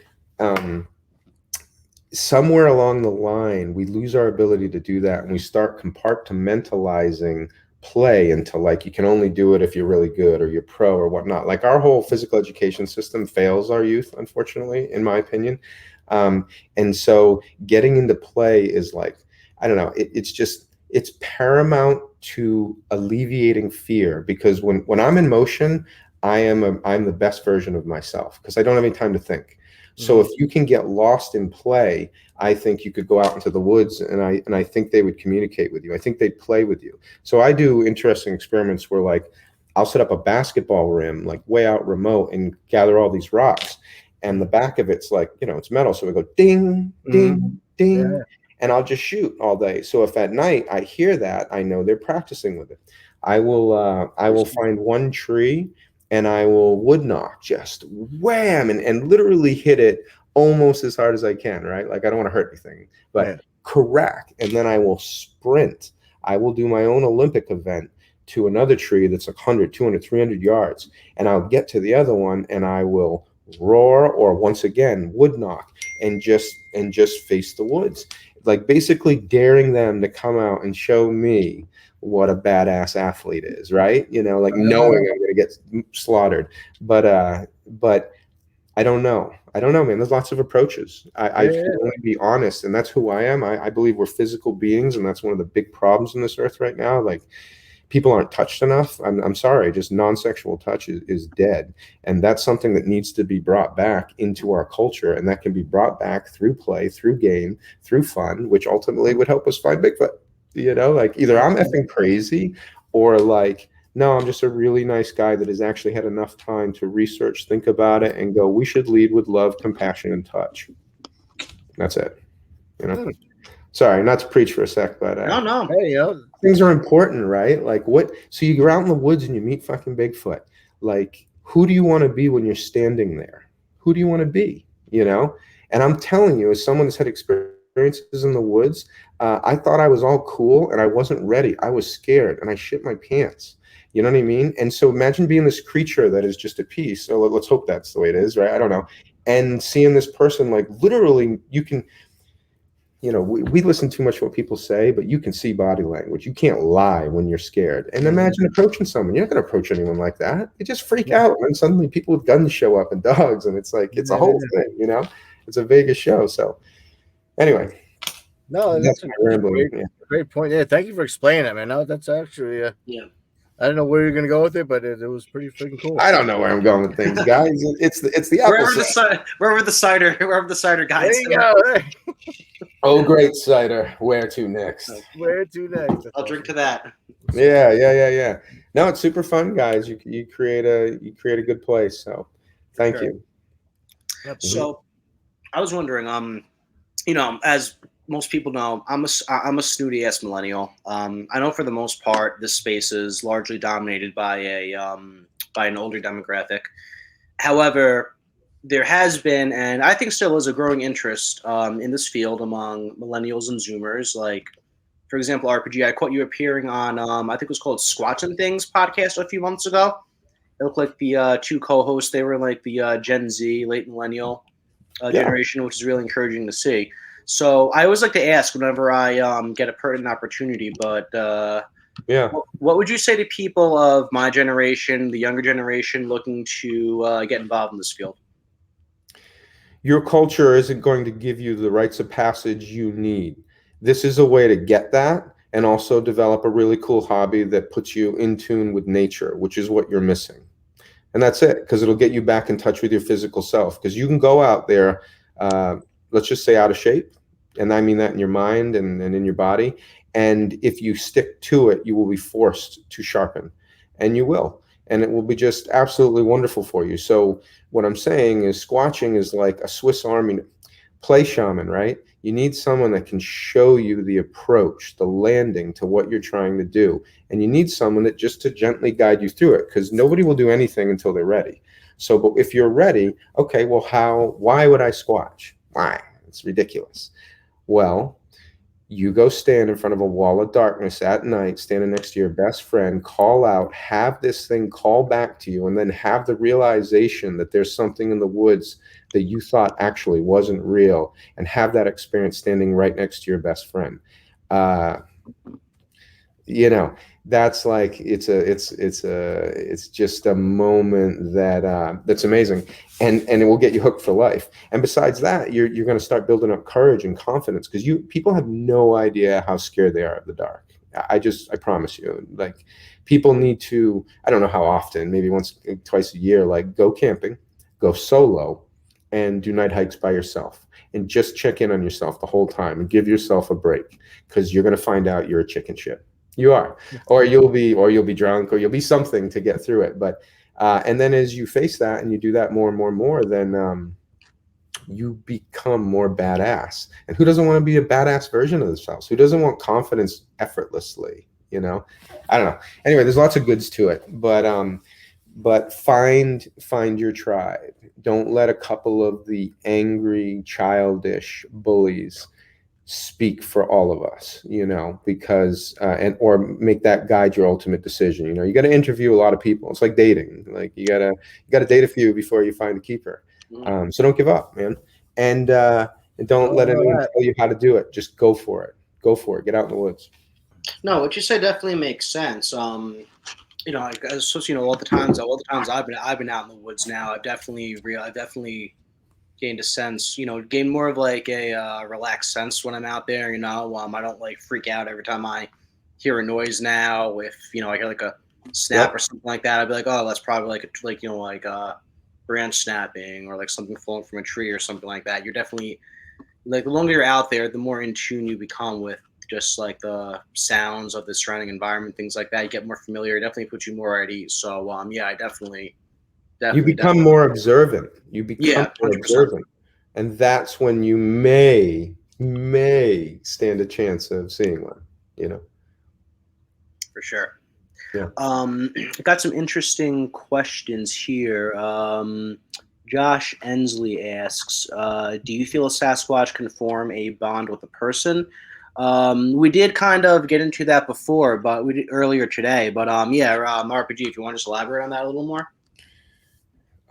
somewhere along the line, we lose our ability to do that, and we start compartmentalizing play into like, you can only do it if you're really good or you're pro or whatnot. Like our whole physical education system fails our youth, unfortunately, in my opinion. And so getting into play is like, I don't know, it's paramount to alleviating fear, because when I'm in motion, I'm the best version of myself, because I don't have any time to think. So if you can get lost in play, I think you could go out into the woods, and I think they would communicate with you. I think they'd play with you. So I do interesting experiments where like I'll set up a basketball rim like way out remote and gather all these rocks, and the back of it's like, it's metal, so we go ding, ding, ding. Yeah. And I'll just shoot all day. So if at night I hear that, I know they're practicing with it. I will find one tree and I will wood knock, just wham, and literally hit it almost as hard as I can, right? Like I don't want to hurt anything, but correct. And then I will sprint. I will do my own Olympic event to another tree that's 100, 200, 300 yards. And I'll get to the other one and I will roar, or once again, wood knock, and just face the woods. Like basically daring them to come out and show me what a badass athlete is, right? Like knowing I'm going to get slaughtered. But I don't know, man. There's lots of approaches. I can only be honest, and that's who I am. I believe we're physical beings, and that's one of the big problems in this earth right now. Like people aren't touched enough. I'm sorry, just non-sexual touch is dead. And that's something that needs to be brought back into our culture. And that can be brought back through play, through game, through fun, which ultimately would help us find Bigfoot. Like either I'm effing crazy, or like No, I'm just a really nice guy that has actually had enough time to research, think about it, and go, we should lead with love, compassion, and touch. That's it. You know? Sorry, not to preach for a sec, but No. Hey, things are important, right? Like what? So you go out in the woods and you meet fucking Bigfoot. Like, who do you want to be when you're standing there? Who do you want to be? You know? And I'm telling you, as someone that's had experiences in the woods, I thought I was all cool and I wasn't ready. I was scared and I shit my pants. You know what I mean? And so imagine being this creature that is just at peace. So let's hope that's the way it is, right? I don't know. And seeing this person, like literally, you can, you know, we listen too much to what people say, but you can see body language. You can't lie when you're scared. And imagine approaching someone. You're not going to approach anyone like that. You just freak out. And suddenly people with guns show up and dogs. And it's like, it's a whole thing, you know? It's a Vegas show. So anyway. No, that's my rambling. Great point. Yeah, thank you for explaining that, man. No, that's actually Yeah. I don't know where you're gonna go with it, but it was pretty freaking cool. I don't know where I'm going with things, guys. It's the opposite. Wherever the cider guys. There you go. Hey. Oh, great cider. Where to next? Where to next? I'll drink to that. Yeah. No, it's super fun, guys. You create a good place. So thank you. So I was wondering, you know, as most people know, I'm a snooty ass millennial. I know for the most part, this space is largely dominated by an older demographic. However, there has been, and I think still is, a growing interest in this field among millennials and Zoomers. Like, for example, RPG, I caught you appearing on, I think it was called Squatch and Things podcast a few months ago. It looked like the two co-hosts, they were like the Gen Z, late millennial generation, which is really encouraging to see. So I always like to ask whenever I get a pertinent opportunity, but what would you say to people of my generation, the younger generation, looking to get involved in this field? Your culture isn't going to give you the rites of passage you need. This is a way to get that and also develop a really cool hobby that puts you in tune with nature, which is what you're missing. And that's it, because it'll get you back in touch with your physical self. Because you can go out there, let's just say out of shape, and I mean that in your mind and in your body. And if you stick to it, you will be forced to sharpen, and you will. And it will be just absolutely wonderful for you. So what I'm saying is squatching is like a Swiss Army play shaman, right? You need someone that can show you the approach, the landing to what you're trying to do. And you need someone that just to gently guide you through it, because nobody will do anything until they're ready. So, but if you're ready, okay, well, why would I squatch? Why? It's ridiculous. Well, you go stand in front of a wall of darkness at night, standing next to your best friend, call out, have this thing call back to you, and then have the realization that there's something in the woods that you thought actually wasn't real, and have that experience standing right next to your best friend. You know, that's like, it's just a moment that's amazing, and it will get you hooked for life. And besides that, you're going to start building up courage and confidence, because people have no idea how scared they are of the dark. I promise you, like, people need to, I don't know how often, maybe once, twice a year, like, go camping, go solo, and do night hikes by yourself, and just check in on yourself the whole time and give yourself a break, because you're going to find out you're a chicken shit. You are, or you'll be drunk, or you'll be something to get through it. But and then as you face that and you do that more and more, then you become more badass. And who doesn't want to be a badass version of themselves? Who doesn't want confidence effortlessly? You know, I don't know. Anyway, there's lots of goods to it, but find your tribe. Don't let a couple of the angry, childish bullies speak for all of us, you know, because or make that guide your ultimate decision. You know, you got to interview a lot of people. It's like dating. Like you gotta date a few before you find a keeper. So don't give up, man, and don't let anyone tell you how to do it. Just go for it. Get out in the woods. No, what you said definitely makes sense. You know, like, so, you know, all the times I've been out in the woods now, I've definitely gained a sense, you know, gained more of like a relaxed sense when I'm out there. You know, I don't like freak out every time I hear a noise now. If, you know, I hear like a snap or something like that, I'd be like, oh, that's probably like you know, like branch snapping or like something falling from a tree or something like that. You're definitely, like, the longer you're out there, the more in tune you become with just like the sounds of the surrounding environment, things like that. You get more familiar. It definitely puts you more at ease. So yeah, I definitely, You become more observant. You become yeah, more 100%. observant, and that's when you may stand a chance of seeing one. You know, For sure. yeah. I got some interesting questions here. Josh Ensley asks, do you feel a Sasquatch can form a bond with a person? We did kind of get into that before, but we did earlier today. But yeah, RPG, if you want to just elaborate on that a little more.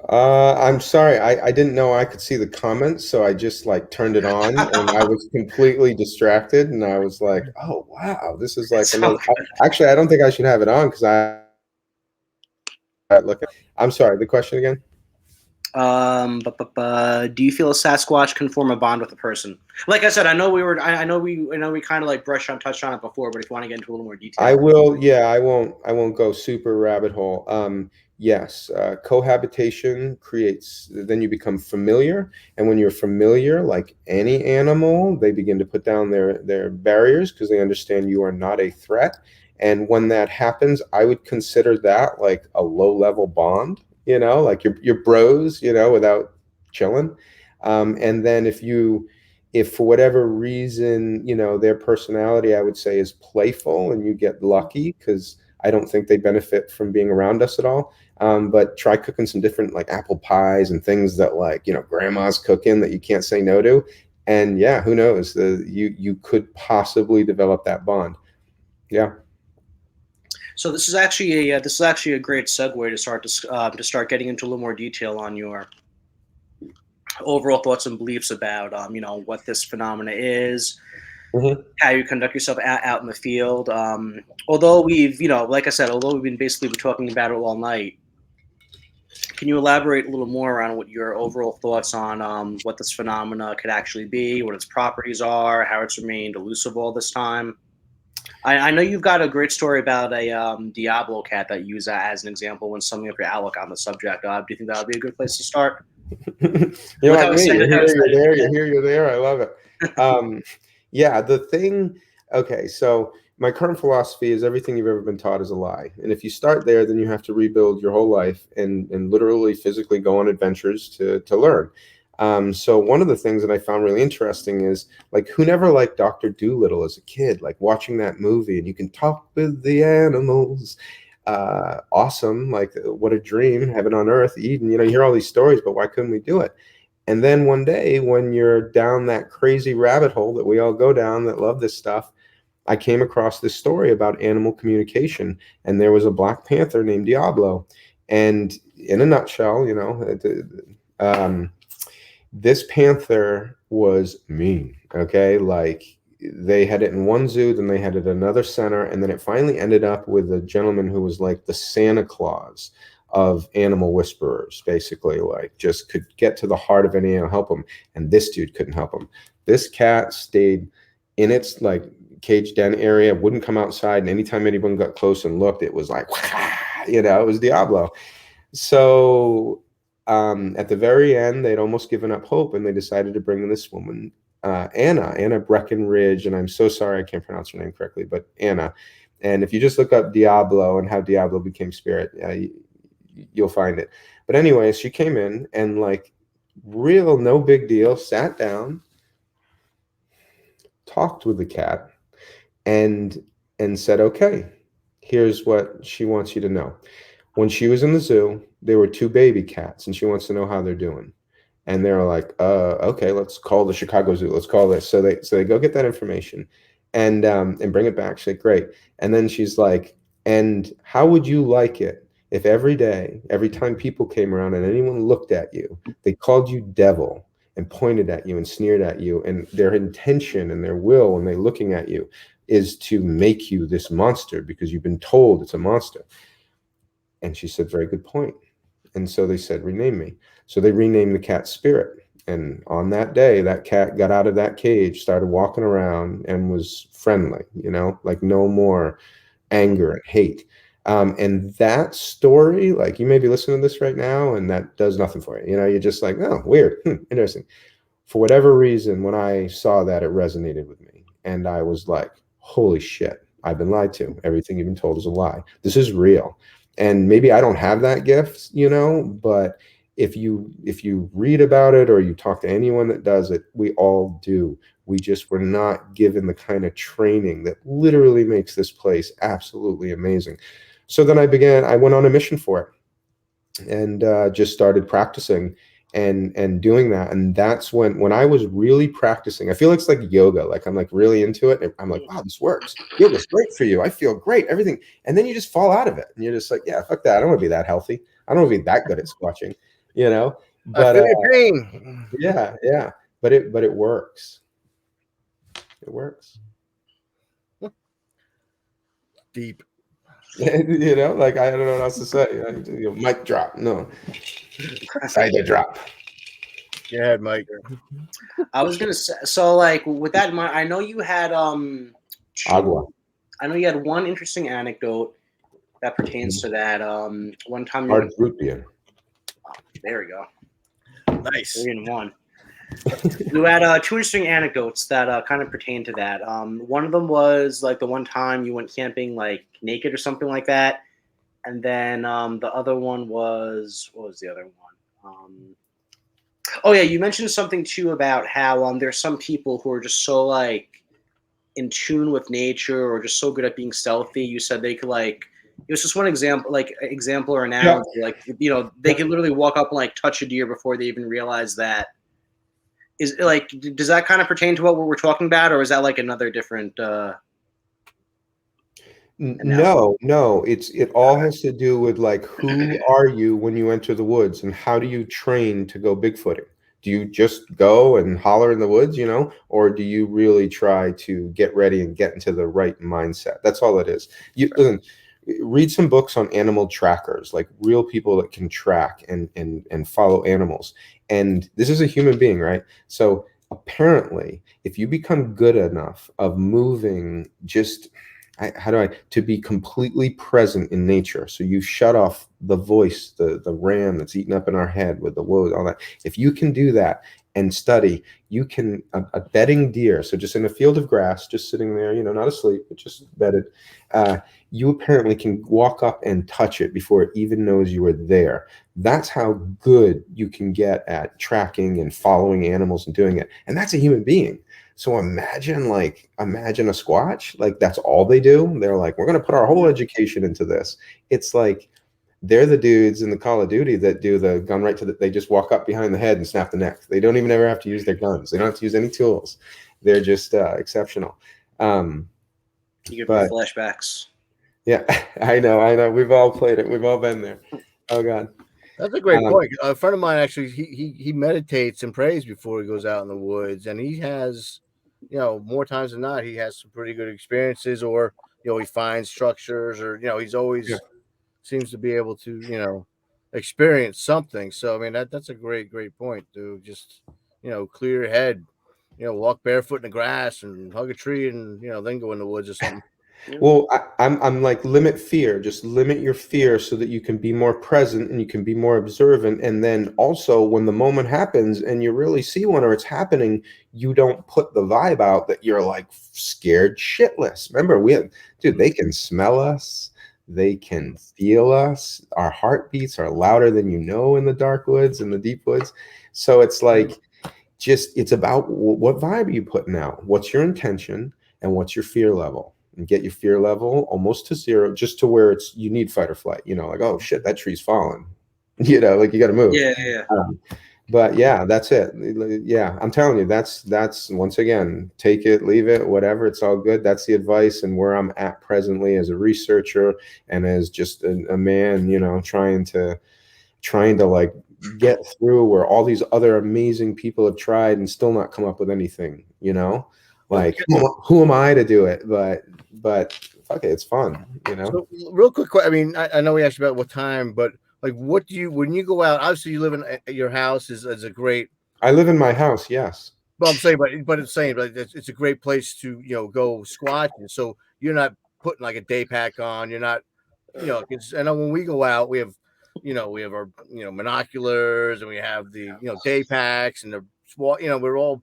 I'm sorry, I didn't know I could see the comments, so I just like turned it on, and I was completely distracted, and I was like, "Oh wow, this is like It's another." okay. Actually, I don't think I should have it on because I look. I'm sorry. The question again? Do you feel a Sasquatch can form a bond with a person? Like I said, I know we kind of like touched on it before, but if you want to get into a little more detail, I will. Yeah, I won't. I won't go super rabbit hole. Yes, cohabitation creates. Then you become familiar, and when you're familiar, like any animal, they begin to put down their barriers because they understand you are not a threat. And when that happens, I would consider that like a low level bond. You know, like your bros. You know, without chilling. And then if for whatever reason, you know, their personality, I would say, is playful and you get lucky because I don't think they benefit from being around us at all. But try cooking some different like apple pies and things that like, you know, grandma's cooking that you can't say no to. And yeah, who knows? You could possibly develop that bond. Yeah. so this is actually a great segue to start getting into a little more detail on your overall thoughts and beliefs about what this phenomena is, Mhm. how you conduct yourself out in the field. Although we've like I said, although we've been basically talking about it all night, can you elaborate a little more on what your overall thoughts on what this phenomena could actually be, what its properties are, how it's remained elusive all this time? I know you've got a great story about a Diablo cat that you use as an example when summing up your outlook on the subject. Do you think that would be a good place to start? You're Look like how me. You're excited, here, you're there, you're here, you're there. I love it. Yeah, the thing. Okay, so my current philosophy is everything you've ever been taught is a lie, and if you start there, then you have to rebuild your whole life and literally physically go on adventures to learn. So one of the things that I found really interesting is like who never liked Dr. Dolittle as a kid, like watching that movie and you can talk with the animals. Awesome, like what a dream, heaven on earth, Eden. You know, you hear all these stories, but why couldn't we do it? And then one day when you're down that crazy rabbit hole that we all go down that love this stuff, I came across this story about animal communication, and there was a black panther named Diablo. And in a nutshell, you know, this panther was mean. Okay, like they had it in one zoo, then they had it at another center, and then it finally ended up with a gentleman who was like the Santa Claus of animal whisperers, basically, like just could get to the heart of any animal, help them. And this dude couldn't help him. This cat stayed in its like cage den area, wouldn't come outside, and anytime anyone got close and looked, it was like, you know, it was Diablo. So at the very end, they'd almost given up hope, and they decided to bring in this woman, Anna Breckenridge, and I'm so sorry I can't pronounce her name correctly, but Anna. And if you just look up Diablo and how Diablo became spirit, you'll find it. But anyway, she came in and like real no big deal, sat down, talked with the cat, and said, okay, here's what she wants you to know. When she was in the zoo, there were two baby cats, and she wants to know how they're doing. And they're like, okay, let's call the Chicago Zoo. Let's call this. So they go get that information and bring it back. She's like, great. And then she's like, and how would you like it if every day, every time people came around and anyone looked at you, they called you devil and pointed at you and sneered at you, and their intention and their will when they're looking at you is to make you this monster because you've been told it's a monster. And she said, very good point. And so they said, rename me. So they renamed the cat Spirit. And on that day, that cat got out of that cage, started walking around, and was friendly, you know, like no more anger and hate. And that story, like you may be listening to this right now, and that does nothing for you. You know, you're just like, oh, weird, interesting. For whatever reason, when I saw that, it resonated with me. And I was like, holy shit, I've been lied to. Everything you've been told is a lie. This is real. And maybe I don't have that gift, but if you read about it or you talk to anyone that does it, we all do. We just were not given the kind of training that literally makes this place absolutely amazing. So then I went on a mission for it, and just started practicing and doing that. And that's when I was really practicing. I feel it's like yoga. Like I'm like really into it. And I'm like, wow, this works. Yoga's great for you. I feel great. Everything. And then you just fall out of it. And you're just like, yeah, fuck that. I don't want to be that healthy. I don't want to be that good at squatching, I But feel your pain. yeah. But it works. It works. Deep. Like I don't know what else to say. Mic drop. No. Side drop. Go ahead, Mike. I was gonna say, so like with that in mind, I know you had Agua. I know you had one interesting anecdote that pertains to that. One time you Hard root beer. there we go. Nice. 3 in 1. You had 2 interesting anecdotes that kind of pertain to that. One of them was like the one time you went camping like naked or something like that, and then the other one was, what was the other one? Oh yeah, you mentioned something too about how there's some people who are just so like in tune with nature or just so good at being stealthy. You said they could like, it was just one example or analogy. Yeah. Like they could literally walk up and like touch a deer before they even realize that. Is like, does that kind of pertain to what we're talking about, or is that like another different? No. It all has to do with like who are you when you enter the woods, and how do you train to go Bigfooting? Do you just go and holler in the woods, or do you really try to get ready and get into the right mindset? That's all it is. Listen, read some books on animal trackers, like real people that can track and follow animals. And this is a human being, right? So apparently, if you become good enough of moving just to be completely present in nature. So you shut off the voice, the ram that's eaten up in our head with the woes, all that. If you can do that and study, you can, a bedding deer, so just in a field of grass, just sitting there, not asleep, but just bedded, you apparently can walk up and touch it before it even knows you were there. That's how good you can get at tracking and following animals and doing it. And that's a human being. So imagine a Sasquatch, like that's all they do. They're like, we're going to put our whole education into this. It's like they're the dudes in the Call of Duty that do the gun right to they just walk up behind the head and snap the neck. They don't even ever have to use their guns. They don't have to use any tools. They're just exceptional. You get flashbacks. Yeah, I know. We've all played it. We've all been there. Oh God. That's a great point. A friend of mine actually, he meditates and prays before he goes out in the woods, and he has, more times than not, he has some pretty good experiences, or he finds structures, or he's always seems to be able to experience something. So I mean that's a great point, dude. Just clear your head, walk barefoot in the grass and hug a tree, and then go in the woods or something. Well, I'm like, limit fear. Just limit your fear so that you can be more present and you can be more observant. And then also, when the moment happens and you really see one or it's happening, you don't put the vibe out that you're like scared shitless. Remember, they can smell us. They can feel us. Our heartbeats are louder than in the dark woods and the deep woods. So it's like, it's about what vibe are you putting out? What's your intention and what's your fear level? And get your fear level almost to 0, just to where you need fight or flight, like, oh shit, that tree's falling, like you got to move. Yeah. But yeah, that's it. Yeah, I'm telling you, that's once again, take it, leave it, whatever. It's all good. That's the advice, and where I'm at presently as a researcher and as just a man, trying to like get through where all these other amazing people have tried and still not come up with anything, like who am I to do it? But fuck it, it's fun, So real quick, I mean, I know we asked about what time, but like, what do you, when you go out? Obviously, you live in your house is a great. I live in my house, yes. Well, I'm saying, but it's a great place to go squatching. So you're not putting like a day pack on. You're not, I know when we go out, we have our binoculars, and we have the day packs and the we're all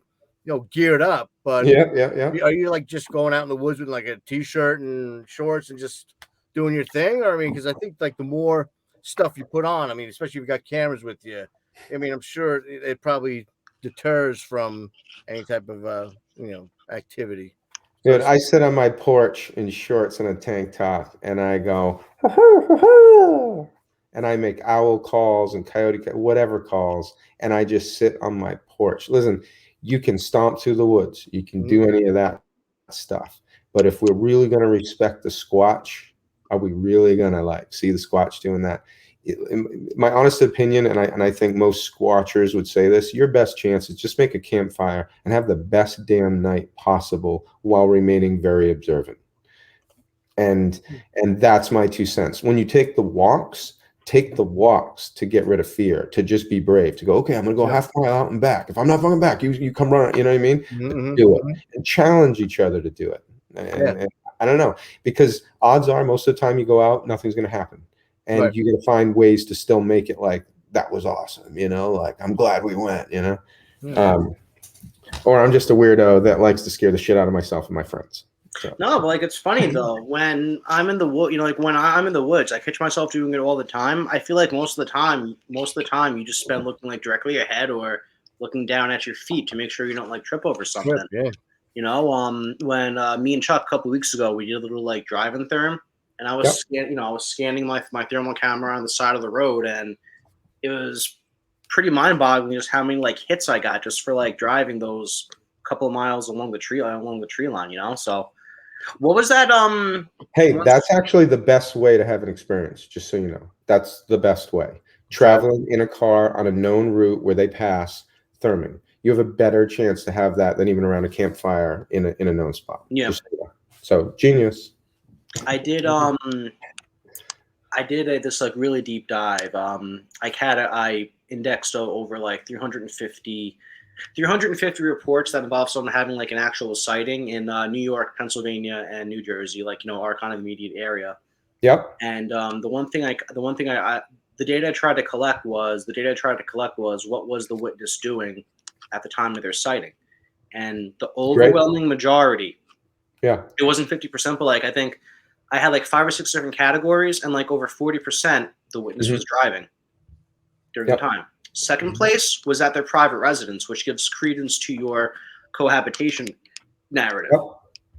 geared up, but yeah. are you like just going out in the woods with like a t-shirt and shorts and just doing your thing? Or I mean, because I think like the more stuff you put on, I mean, especially if you've got cameras with you, I mean, I'm sure it probably deters from any type of activity. Dude, I sit on my porch in shorts and a tank top, and I go, and I make owl calls and whatever calls, and I just sit on my porch. Listen, you can stomp through the woods, you can do any of that stuff, but if we're really going to respect the Squatch, are we really going to like see the Squatch doing that? In my honest opinion, and I think most squatchers would say this, your best chance is just make a campfire and have the best damn night possible while remaining very observant. And that's my 2 cents. When you take the walks to get rid of fear, to just be brave, to go, okay, I'm gonna go half mile out and back. If I'm not fucking back, you come run, you know what I mean? Do it and challenge each other to do it. And I don't know, because odds are most of the time you go out, nothing's gonna happen. And you're going to find ways to still make it like, that was awesome, like, I'm glad we went, or I'm just a weirdo that likes to scare the shit out of myself and my friends. So. No, but like, it's funny though, when I'm in the wood, like when I'm in the woods, I catch myself doing it all the time. I feel like most of the time you just spend looking like directly ahead or looking down at your feet to make sure you don't like trip over something. When me and Chuck a couple of weeks ago, we did a little like driving therm. And I was scanning my thermal camera on the side of the road, and it was pretty mind-boggling just how many like hits I got just for like driving those couple of miles along the tree line. So, what was that? Hey, that's actually the best way to have an experience. Just so you know, that's the best way. Traveling in a car on a known route where they pass, therming. You have a better chance to have that than even around a campfire in a known spot. Yeah. So genius. I did this like really deep dive. I indexed over like 350 reports that involve someone having like an actual sighting in New York, Pennsylvania, and New Jersey, like our kind of immediate area. Yep. And the data I tried to collect was what was the witness doing at the time of their sighting, and the overwhelming majority. Yeah. It wasn't 50%, but like I think I had like 5 or 6 different categories, and like over 40%, the witness was driving during the time. Second place was at their private residence, which gives credence to your cohabitation narrative.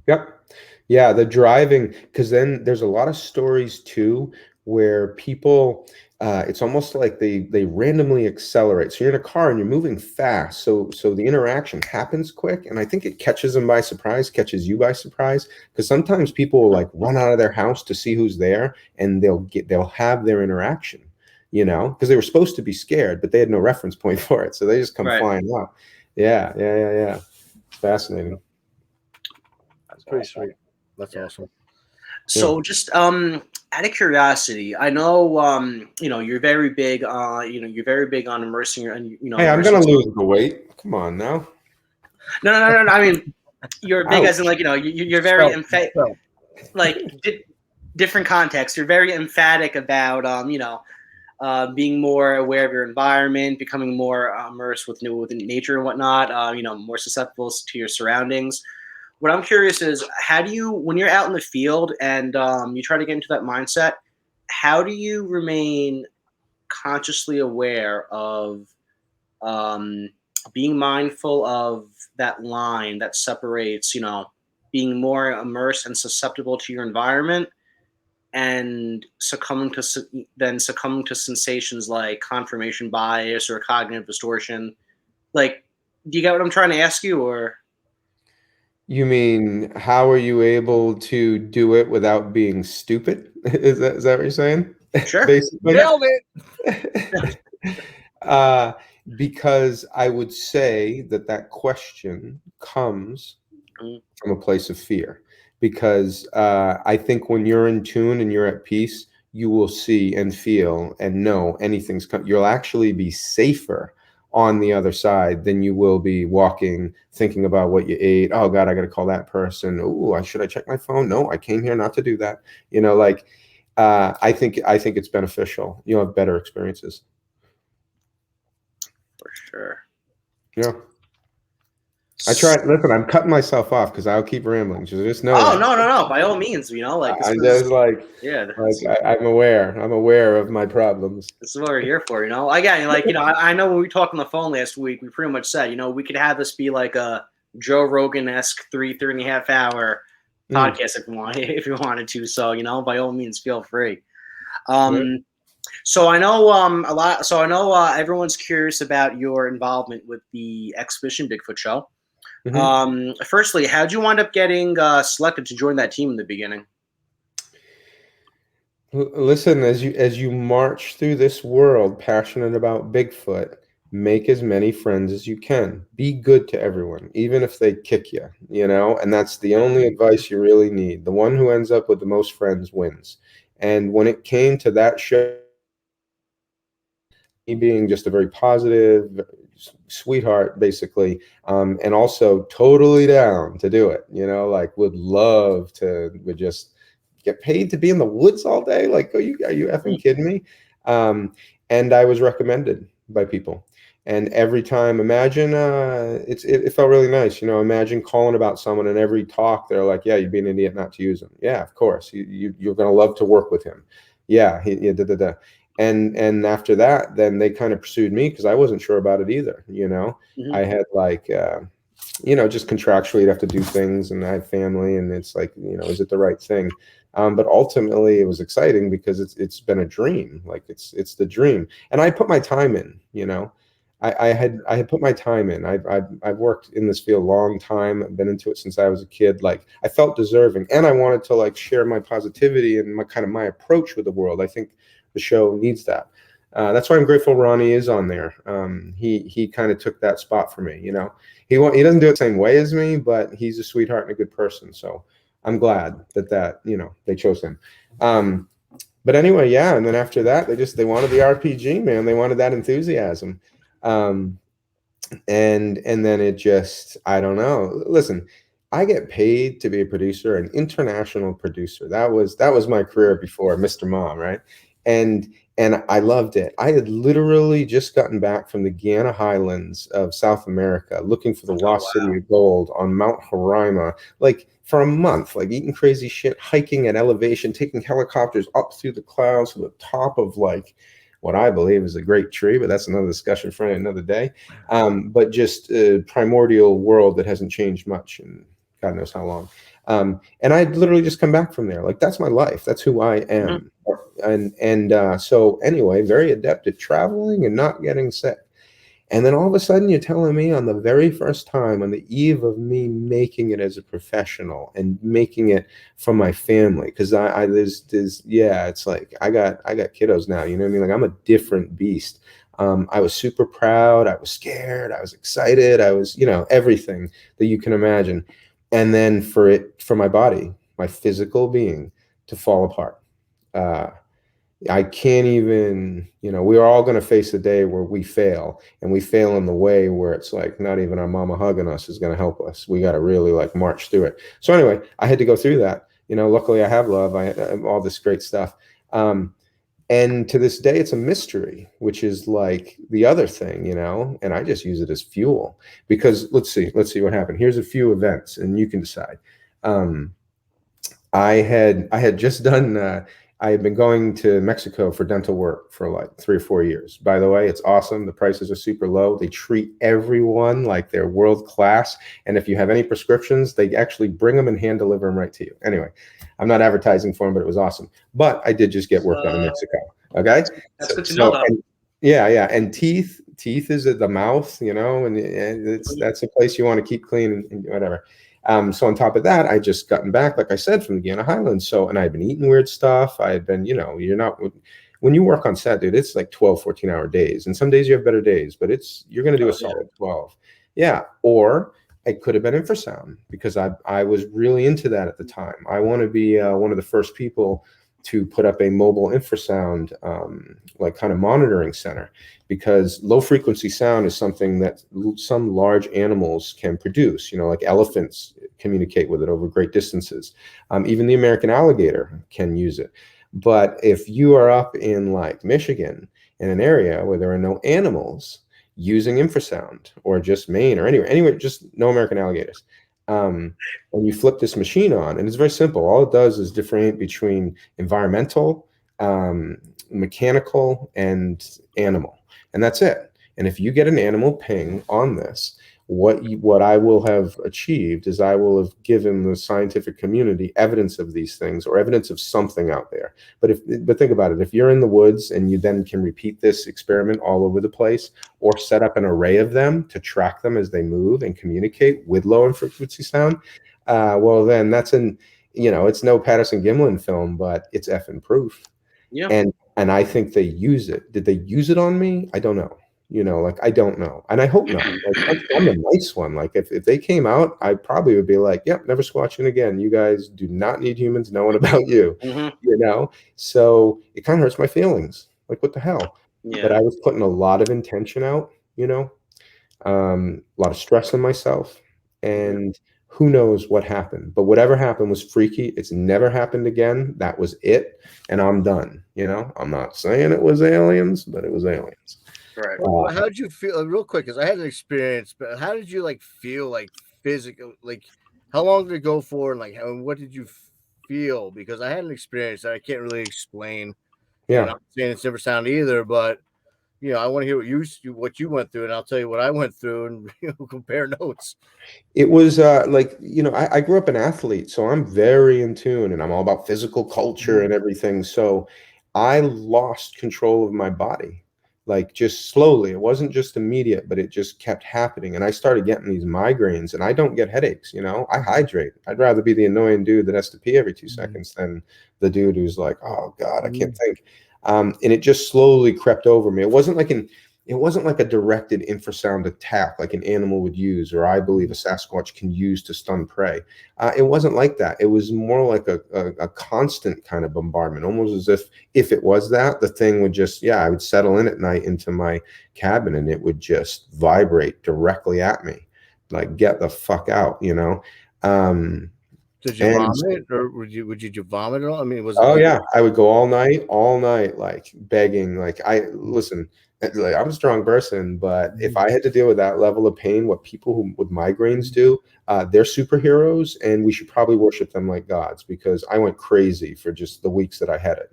Yep. Yeah, the driving, because then there's a lot of stories too where people, it's almost like they randomly accelerate. So you're in a car and you're moving fast. So the interaction happens quick. And I think it catches them by surprise, catches you by surprise. Because sometimes people will like run out of their house to see who's there, and they'll have their interaction, because they were supposed to be scared, but they had no reference point for it. So they just come flying out. Yeah. It's fascinating. That's pretty sweet. That's awesome. So just out of curiosity, I know you're very big on immersing your Hey, I'm gonna lose the weight. Come on now. No. I mean, you're big as in like you're very emphatic. Like different contexts. You're very emphatic about being more aware of your environment, becoming more immersed with nature and whatnot. More susceptible to your surroundings. What I'm curious is, how do you, when you're out in the field and you try to get into that mindset, how do you remain consciously aware of being mindful of that line that separates, being more immersed and susceptible to your environment and succumbing to sensations like confirmation bias or cognitive distortion? Like, do you get what I'm trying to ask you, or? You mean, how are you able to do it without being stupid? Is that what you're saying? Sure. Basically. Nailed it. Because I would say that question comes from a place of fear. Because I think when you're in tune and you're at peace, you will see and feel and know anything's coming. You'll actually be safer on the other side than you will be walking, thinking about what you ate. Oh God, I got to call that person. Oh, should I check my phone? No, I came here not to do that. I think it's beneficial. You'll have better experiences. For sure. Yeah. I try. Listen, I'm cutting myself off because I'll keep rambling. Just know Oh that. no! By all means, like this I'm is just like, yeah. I'm aware. I'm aware of my problems. This is what we're here for, Again, I know when we talked on the phone last week, we pretty much said, we could have this be like a Joe Rogan-esque 3.5 hour podcast if you wanted to. So, by all means, feel free. So I know a lot. So I know everyone's curious about your involvement with the Expedition Bigfoot show. Firstly, how'd you wind up getting selected to join that team in the beginning? Listen, as you march through this world, passionate about Bigfoot, make as many friends as you can. Be good to everyone, even if they kick you, and that's the only advice you really need. The one who ends up with the most friends wins. And when it came to that show, me being just a very positive sweetheart, basically, and also totally down to do it, would love to, would just get paid to be in the woods all day. Like, are you effing kidding me? And I was recommended by people. And every time, imagine, it felt really nice. Imagine calling about someone and every talk, they're like, yeah, you'd be an idiot not to use him. Yeah, of course. You're going to love to work with him. Yeah. And after that, then they kind of pursued me because I wasn't sure about it either. I had just contractually you'd have to do things, and I have family, and it's like, is it the right thing? But ultimately it was exciting because it's been a dream. Like it's the dream. And I put my time in, I had put my time in. I've worked in this field a long time. I've been into it since I was a kid. Like, I felt deserving, and I wanted to share my positivity and my approach with the world. I think the show needs that. That's why I'm grateful Ronnie is on there. He kind of took that spot for me. He doesn't do it the same way as me, but he's a sweetheart and a good person. So I'm glad that they chose him. But anyway, yeah. And then after that, they wanted the RPG, man. They wanted that enthusiasm. And then it just, I don't know. Listen, I get paid to be a producer, an international producer. That was my career before Mr. Mom, right? And I loved it. I had literally just gotten back from the Guiana Highlands of South America, looking for the lost city of gold on Mount Roraima, for a month, eating crazy shit, hiking at elevation, taking helicopters up through the clouds to the top of what I believe is a great tree, but that's another discussion for another day. But just a primordial world that hasn't changed much in God knows how long. And I'd literally just come back from there. That's my life. That's who I am. So anyway, very adept at traveling and not getting sick. And then all of a sudden you're telling me on the very first time, on the eve of me making it as a professional and making it for my family, because it's like I got kiddos now, you know what I mean? I'm a different beast. I was super proud. I was scared. I was excited. I was, everything that you can imagine. And then for my body, my physical being to fall apart. I can't even, we are all going to face a day where we fail, and we fail in the way where it's like not even our mama hugging us is going to help us. We got to really march through it. So anyway, I had to go through that. Luckily I have love. I have all this great stuff. And to this day, it's a mystery, which is the other thing, and I just use it as fuel because let's see what happened. Here's a few events and you can decide. I had just done, I had been going to Mexico for dental work for 3 or 4 years. By the way, it's awesome. The prices are super low. They treat everyone like they're world class. And if you have any prescriptions, they actually bring them and hand deliver them right to you. Anyway, I'm not advertising for them, but it was awesome. But I did just get work done in Mexico. Okay. That's good to know, though. Yeah. And teeth is at the mouth, and that's a place you want to keep clean and whatever. So on top of that, I just gotten back, like I said, from the Guiana Highlands. So, and I'd been eating weird stuff. I had been, you're not, when you work on set, dude, it's 12, 14-hour days. And some days you have better days, but you're going to do a solid 12. Yeah. Or it could have been infrasound because I was really into that at the time. I want to be one of the first people to put up a mobile infrasound, kind of monitoring center, because low frequency sound is something that some large animals can produce, like elephants communicate with it over great distances. Even the American alligator can use it. But if you are up in Michigan in an area where there are no animals, using infrasound or just Maine or anywhere, just no American alligators. And you flip this machine on, and it's very simple. All it does is differentiate between environmental, mechanical, and animal, and that's it. And if you get an animal ping on this, what I will have achieved is I will have given the scientific community evidence of these things, or evidence of something out there. But think about it. If you're in the woods and you then can repeat this experiment all over the place, or set up an array of them to track them as they move and communicate with low frequency sound, well, then that's it's no Patterson Gimlin film, but it's effing proof. Yeah. And I think they use it. Did they use it on me? I don't know. I don't know. And I hope not. Like, I'm a nice one. Like, if they came out, I probably would be like, yep, never squatching again. You guys do not need humans knowing about you. So it kind of hurts my feelings. Like, what the hell? Yeah. But I was putting a lot of intention out, a lot of stress on myself, and who knows what happened. But whatever happened was freaky. It's never happened again. That was it. And I'm done. I'm not saying it was aliens, but it was aliens. Right. Well, how did you feel, real quick, because I had an experience, but how did you feel physical, how long did it go for, and what did you feel? Because I had an experience that I can't really explain. Yeah. I'm not saying it's never sound either, but I want to hear what you went through, and I'll tell you what I went through, and compare notes. It was I grew up an athlete, so I'm very in tune, and I'm all about physical culture and everything. So I lost control of my body. Just slowly. It wasn't just immediate, but it just kept happening. And I started getting these migraines, and I don't get headaches. I hydrate. I'd rather be the annoying dude that has to pee every 2 seconds than the dude who's like, oh God, I can't think. And it just slowly crept over me. It wasn't like a directed infrasound attack like an animal would use, or I believe a Sasquatch can use to stun prey. It wasn't like that. It was more like a constant kind of bombardment, almost as if it was that, the thing would just, I would settle in at night into my cabin, and it would just vibrate directly at me, like, get the fuck out, Did you vomit, or would you vomit at all? I mean, yeah, I would go all night, like begging. Listen, I'm a strong person, but if I had to deal with that level of pain, what people with migraines do, they're superheroes, and we should probably worship them like gods, because I went crazy for just the weeks that I had it.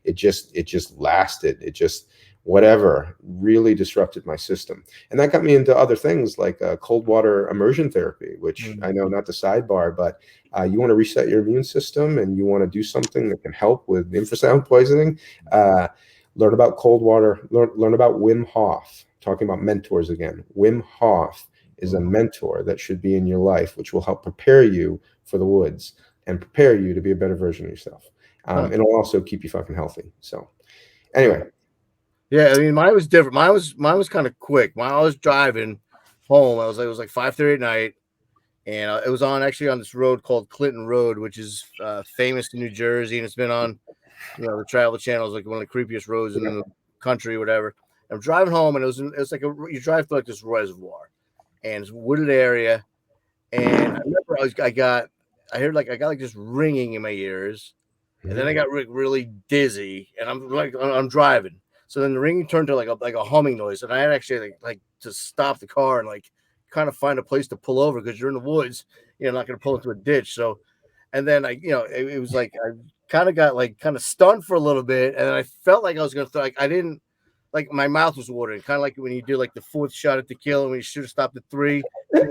It just lasted. It just, whatever, really disrupted my system. And that got me into other things like cold water immersion therapy, which I know, not the sidebar, but you want to reset your immune system, and you want to do something that can help with infrasound poisoning. Learn about cold water, learn about Wim Hof, talking about mentors again. Wim Hof is a mentor that should be in your life, which will help prepare you for the woods and prepare you to be a better version of yourself. And it'll also keep you fucking healthy. So anyway. Yeah, I mean, mine was different. Mine was kind of quick. While I was driving home, it was like 5:30 at night, and it was actually on this road called Clinton Road, which is famous in New Jersey, and it's been on the Travel Channel, is like one of the creepiest roads in the country, whatever. I'm driving home, and it was like you drive through this reservoir, and it's a wooded area, and I remember I got this ringing in my ears, and then I got really dizzy, and I'm driving. So then the ringing turned to like a humming noise, and I had actually like to stop the car and kind of find a place to pull over, because you're in the woods, you're not going to pull into a ditch. So, and then it was like I kind of got kind of stunned for a little bit, and then I felt like I was going to I didn't, my mouth was watering, kind of like when you do the 4th shot at tequila, when you should have stopped at 3. So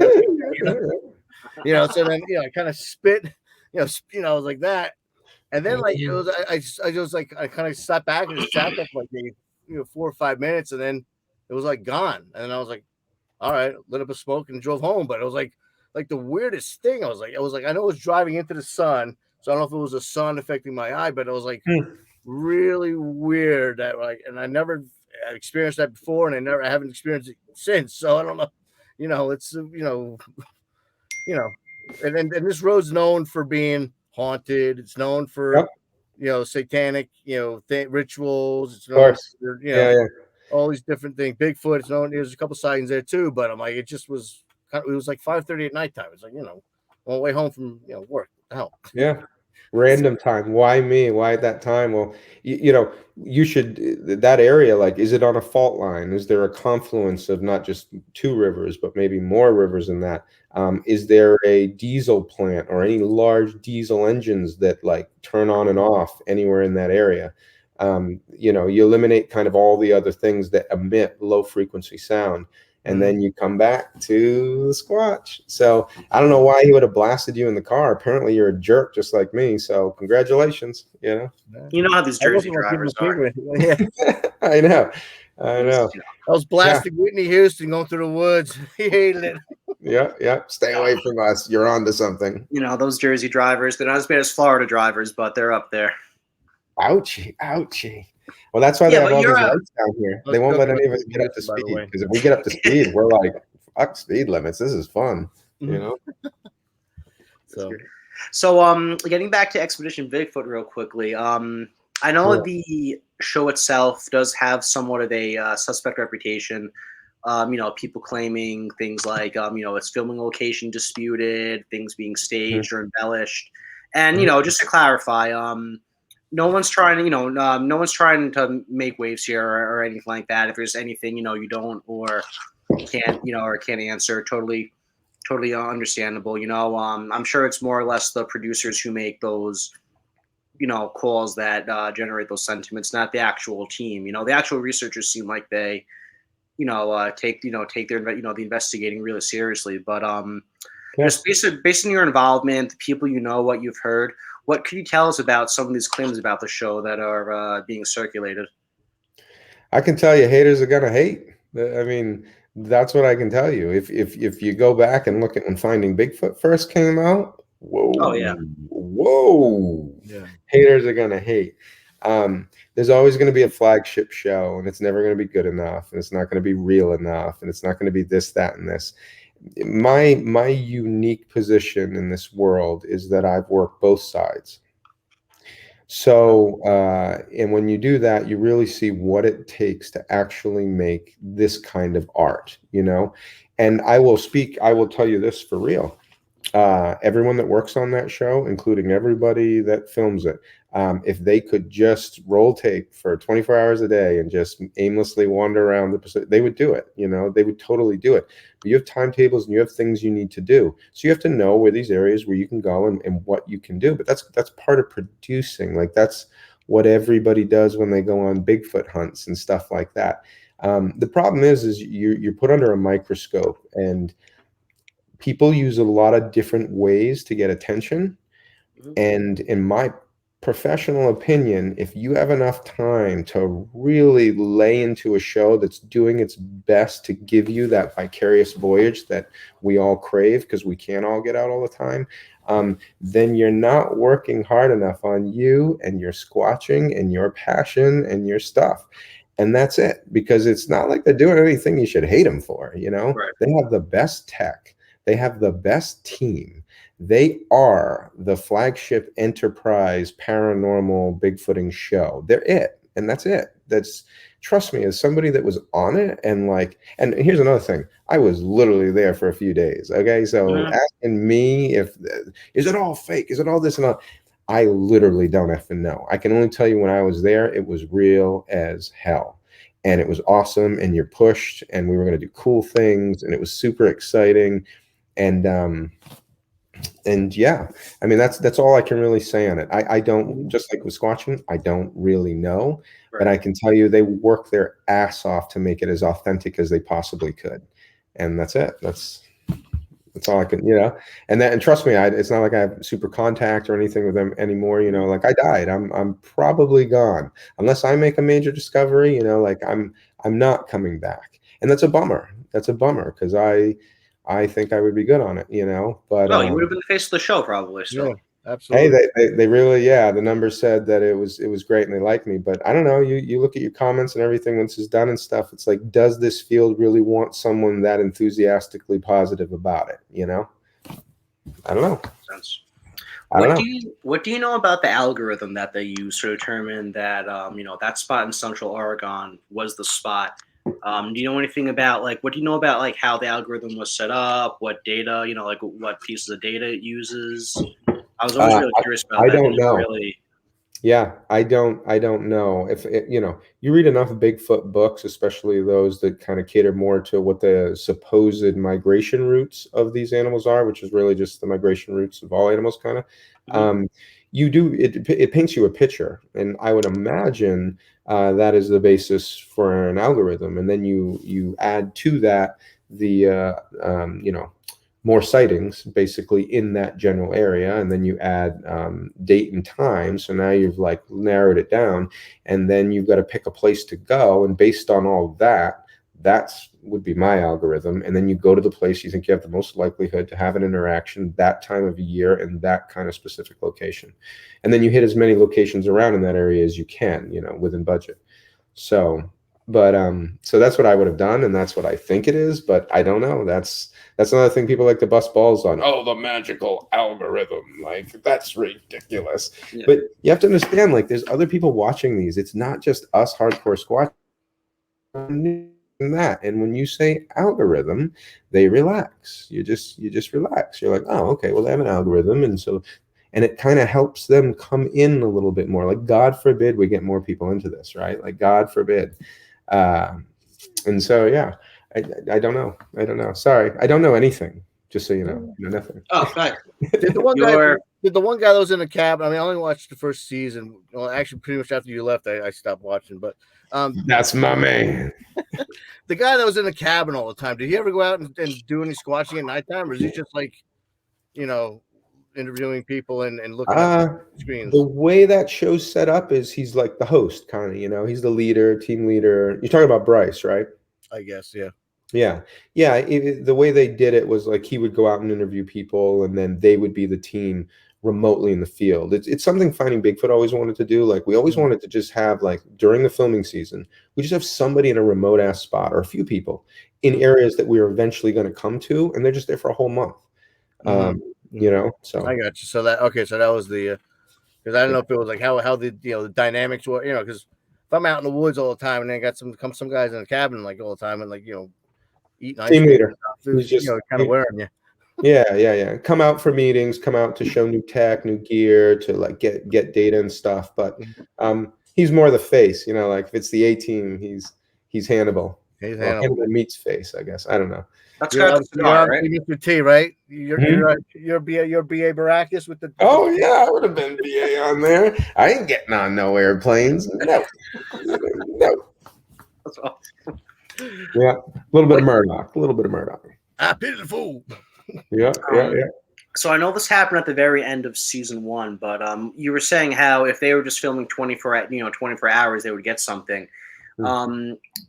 then I kind of spit, I was like that. And then it was I kind of sat back and sat there for 4 or 5 minutes, and then it was gone. And then I was like, all right, lit up a smoke and drove home. But it was like the weirdest thing. I was like, I know I was driving into the sun, so I don't know if it was the sun affecting my eye, but it was really weird that and I never experienced that before, and I haven't experienced it since. So I don't know, it's and this road's known for being haunted. It's known for satanic rituals. It's known for, all these different things. Bigfoot, it's known. There's a couple sightings there too, but I'm like, it just was it was like 5:30 at nighttime. It's on the way home from work. What the hell? Yeah. Random time. Why me? Why at that time? Well, you know, you should, that area, like, is it on a fault line? Is there a confluence of not just two rivers, but maybe more rivers than that? Is there a diesel plant or any large diesel engines that like turn on and off anywhere in that area? You know, you eliminate kind of all the other things that emit low frequency sound. And then you come back to the Squatch. So I don't know why he would have blasted you in the car. Apparently you're a jerk just like me. So congratulations, you know. You know how these Jersey drivers are. Yeah. I know. I know. I was blasting Whitney Houston going through the woods. He hated it. Yeah. Stay away from us. You're on to something. You know, those Jersey drivers, they're not as bad as Florida drivers, but they're up there. Ouchie. Well, that's why they have all these lights down here. They won't let any of us get up to speed, because if we get up to speed, we're like, fuck speed limits. This is fun, you know? So getting back to Expedition Bigfoot real quickly, I know the show itself does have somewhat of a suspect reputation. You know, people claiming things like, you know, its filming location disputed, things being staged or embellished. And, you know, just to clarify, no one's trying to, you know, no one's trying to make waves here or anything like that. If there's anything, you know, you don't or can't, you know, or can't answer, totally understandable. You know, I'm sure it's more or less the producers who make those, you know, calls that generate those sentiments, not the actual team. You know, the actual researchers seem like they, you know, take their, you know, the investigating really seriously. But just based on your involvement, the people you know, what you've heard, what could you tell us about some of these claims about the show that are being circulated? I can tell you, haters are gonna hate. I mean, that's what I can tell you. If you go back and look at when Finding Bigfoot first came out, whoa, haters are gonna hate. There's always going to be a flagship show, and it's never going to be good enough, and it's not going to be real enough, and it's not going to be this, that, and this. My unique position in this world is that I've worked both sides. So, and when you do that, you really see what it takes to actually make this kind of art, you know? And I will tell you this for real. Everyone that works on that show, including everybody that films it, if they could just roll tape for 24 hours a day and just aimlessly wander around the Pacific, they would do it. You know, they would totally do it. But you have timetables and you have things you need to do. So you have to know where these areas where you can go and what you can do. But that's part of producing. Like, that's what everybody does when they go on Bigfoot hunts and stuff like that. The problem is you're put under a microscope, and people use a lot of different ways to get attention. And in my professional opinion, if you have enough time to really lay into a show that's doing its best to give you that vicarious voyage that we all crave, because we can't all get out all the time, then you're not working hard enough on you and your squatching and your passion and your stuff. And that's it, because it's not like they're doing anything you should hate them for, you know? Right. They have the best tech. They have the best team. They are the flagship enterprise paranormal Bigfooting show. They're it. And that's it. Trust me, as somebody that was on it, and here's another thing. I was literally there for a few days. Okay. So asking me is it all fake? Is it all this and all? I literally don't effing know. I can only tell you when I was there, it was real as hell. And it was awesome. And you're pushed, and we were going to do cool things, and it was super exciting. And yeah, I mean, that's all I can really say on it. I don't, just like with Squatching, I don't really know, but I can tell you they work their ass off to make it as authentic as they possibly could. And that's it. That's all I can, you know, and trust me, it's not like I have super contact or anything with them anymore. You know, like, I died, I'm probably gone unless I make a major discovery, you know, like I'm not coming back. And that's a bummer. Because I think I would be good on it, you know, but you would have been the face of the show probably. So. Yeah, absolutely. Hey, they really, the numbers said that it was great and they liked me, but I don't know. You look at your comments and everything once it's done and stuff. It's like, does this field really want someone that enthusiastically positive about it? You know, I don't know. What do you know about the algorithm that they use to determine that you know, that spot in Central Oregon was the spot? Do you know anything about, like, what do you know about, like, how the algorithm was set up, what data, you know, like what pieces of data it uses? I was always really curious about I that. don't know. Really. Yeah, I don't know if you read enough Bigfoot books, especially those that kind of cater more to what the supposed migration routes of these animals are, which is really just the migration routes of all animals, kind of. Mhm. It paints you a picture, and I would imagine that is the basis for an algorithm, and then you add to that the more sightings basically in that general area, and then you add date and time, so now you've like narrowed it down, and then you've got to pick a place to go, and based on all of that, that's would be my algorithm, and then you go to the place you think you have the most likelihood to have an interaction that time of year in that kind of specific location, and then you hit as many locations around in that area as you can, within budget. So that's what I would have done, and that's what I think it is, but I don't know. That's another thing people like to bust balls on. Oh, the magical algorithm. Like, that's ridiculous. Yeah. But you have to understand, like, there's other people watching these. It's not just us hardcore squatch that. And when you say algorithm, they relax. You just relax. You're like, oh, okay, well, they have an algorithm. And it kind of helps them come in a little bit more. Like, God forbid we get more people into this, right? Like, God forbid. And so, yeah. I don't know. Sorry, I don't know anything. Just so you know, nothing. Oh, right. Did the one guy that was in the cabin? I mean, I only watched the first season. Well, actually, pretty much after you left, I stopped watching. But that's my man. The guy that was in the cabin all the time. Did he ever go out and do any squatching at nighttime, or is he just like, interviewing people and looking at screens? The way that show's set up is he's like the host, kind of. He's the leader, team leader. You're talking about Bryce, right? I guess, yeah. Yeah. The way they did it was like he would go out and interview people, and then they would be the team remotely in the field. It's something Finding Bigfoot always wanted to do. Like, we always wanted to just have, like, during the filming season, we just have somebody in a remote ass spot, or a few people in areas that we are eventually going to come to, and they're just there for a whole month. So I got you. So that was the because I don't know if it was like how the the dynamics were, because if I'm out in the woods all the time and then got some guys in the cabin like all the time and eating ice team leader, he's just kind of wearing you. Yeah. Come out for meetings, come out to show new tech, new gear, to like get data and stuff. But he's more the face, like if it's the A team, he's Hannibal. Hannibal meets face, I guess. I don't know. That's got the cigar, right? Mr. T, right? You're BA Baracus with the. Oh yeah, I would have been BA on there. I ain't getting on no airplanes. No. That's awesome. Yeah, a little bit of Murdoch. I pity the fool. Yeah. So I know this happened at the very end of season 1, but you were saying how if they were just filming 24 hours, they would get something.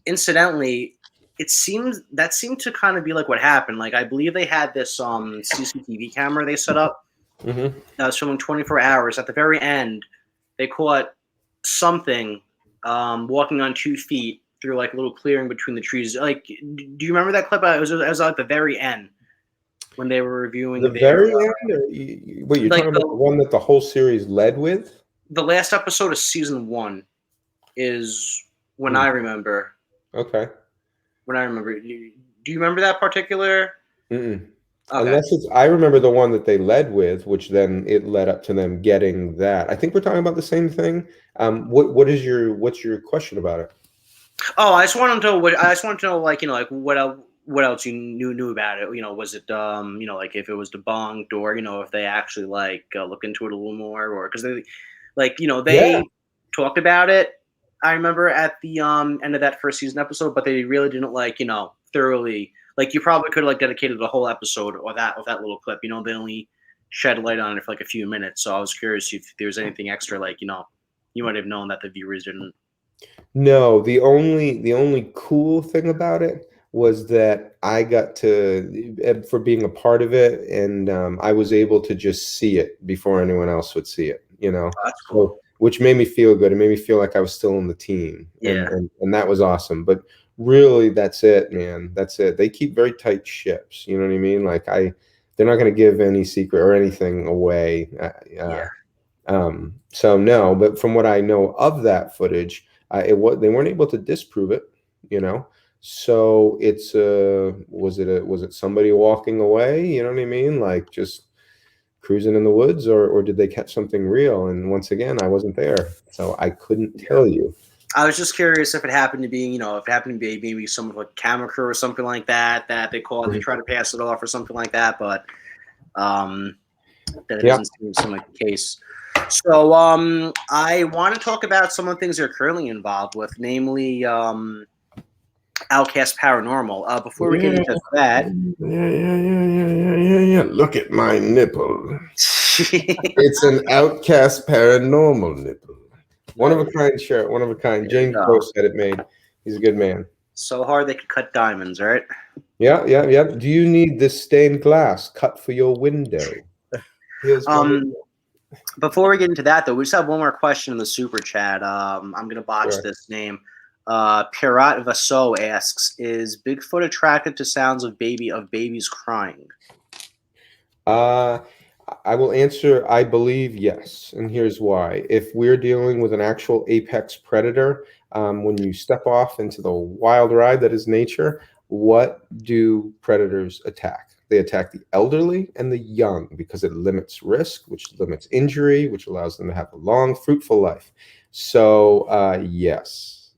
Incidentally, it seemed to kind of be like what happened. Like, I believe they had this CCTV camera they set up that was filming 24 hours. At the very end, they caught something walking on 2 feet through like a little clearing between the trees. Like, do you remember that clip? It was at the very end when they were reviewing the very end. Wait, you're talking about the one that the whole series led with? The last episode of season 1 is when I remember. Okay. When I remember, do you remember that particular? Okay. Unless I remember the one that they led with, which then it led up to them getting that. I think we're talking about the same thing. What's your question about it? Oh, I just want to know what else you knew about it. Was it like if it was debunked, or if they actually look into it a little more, or because they talked about it. I remember at the end of that first season episode, but they really didn't thoroughly. Like, you probably could have dedicated a whole episode or that little clip. They only shed light on it for a few minutes. So I was curious if there was anything extra, you might have known that the viewers didn't. No, the only cool thing about it was that I got to, for being a part of it, and I was able to just see it before anyone else would see it. Oh, that's cool. So, which made me feel good. It made me feel like I was still in the team. Yeah. And that was awesome. But really, that's it, man. That's it. They keep very tight ships. You know what I mean? Like, they're not going to give any secret or anything away. So no, but from what I know of that footage, they weren't able to disprove it, So was it somebody walking away? You know what I mean? Like, just cruising in the woods, or did they catch something real? And once again, I wasn't there, so I couldn't tell you. I was just curious if it happened to be, if it happened to be maybe some like camera crew or something like that they called to try to pass it off or something like that, but that it doesn't seem like the case. So I want to talk about some of the things they're currently involved with, namely Outcast Paranormal. Before we get into that, yeah. Look at my nipple. It's an Outcast Paranormal nipple. One of a kind shirt, one of a kind. James Gross had it made. He's a good man. So hard they could cut diamonds, right? Yeah. Do you need this stained glass cut for your window? Before we get into that, though, we just have one more question in the super chat. I'm gonna botch this name. Pirat Vasso asks, "Is Bigfoot attracted to sounds of babies crying?" I will answer, I believe yes, and here's why. If we're dealing with an actual apex predator, when you step off into the wild ride that is nature, what do predators attack? They attack the elderly and the young because it limits risk, which limits injury, which allows them to have a long, fruitful life. So yes.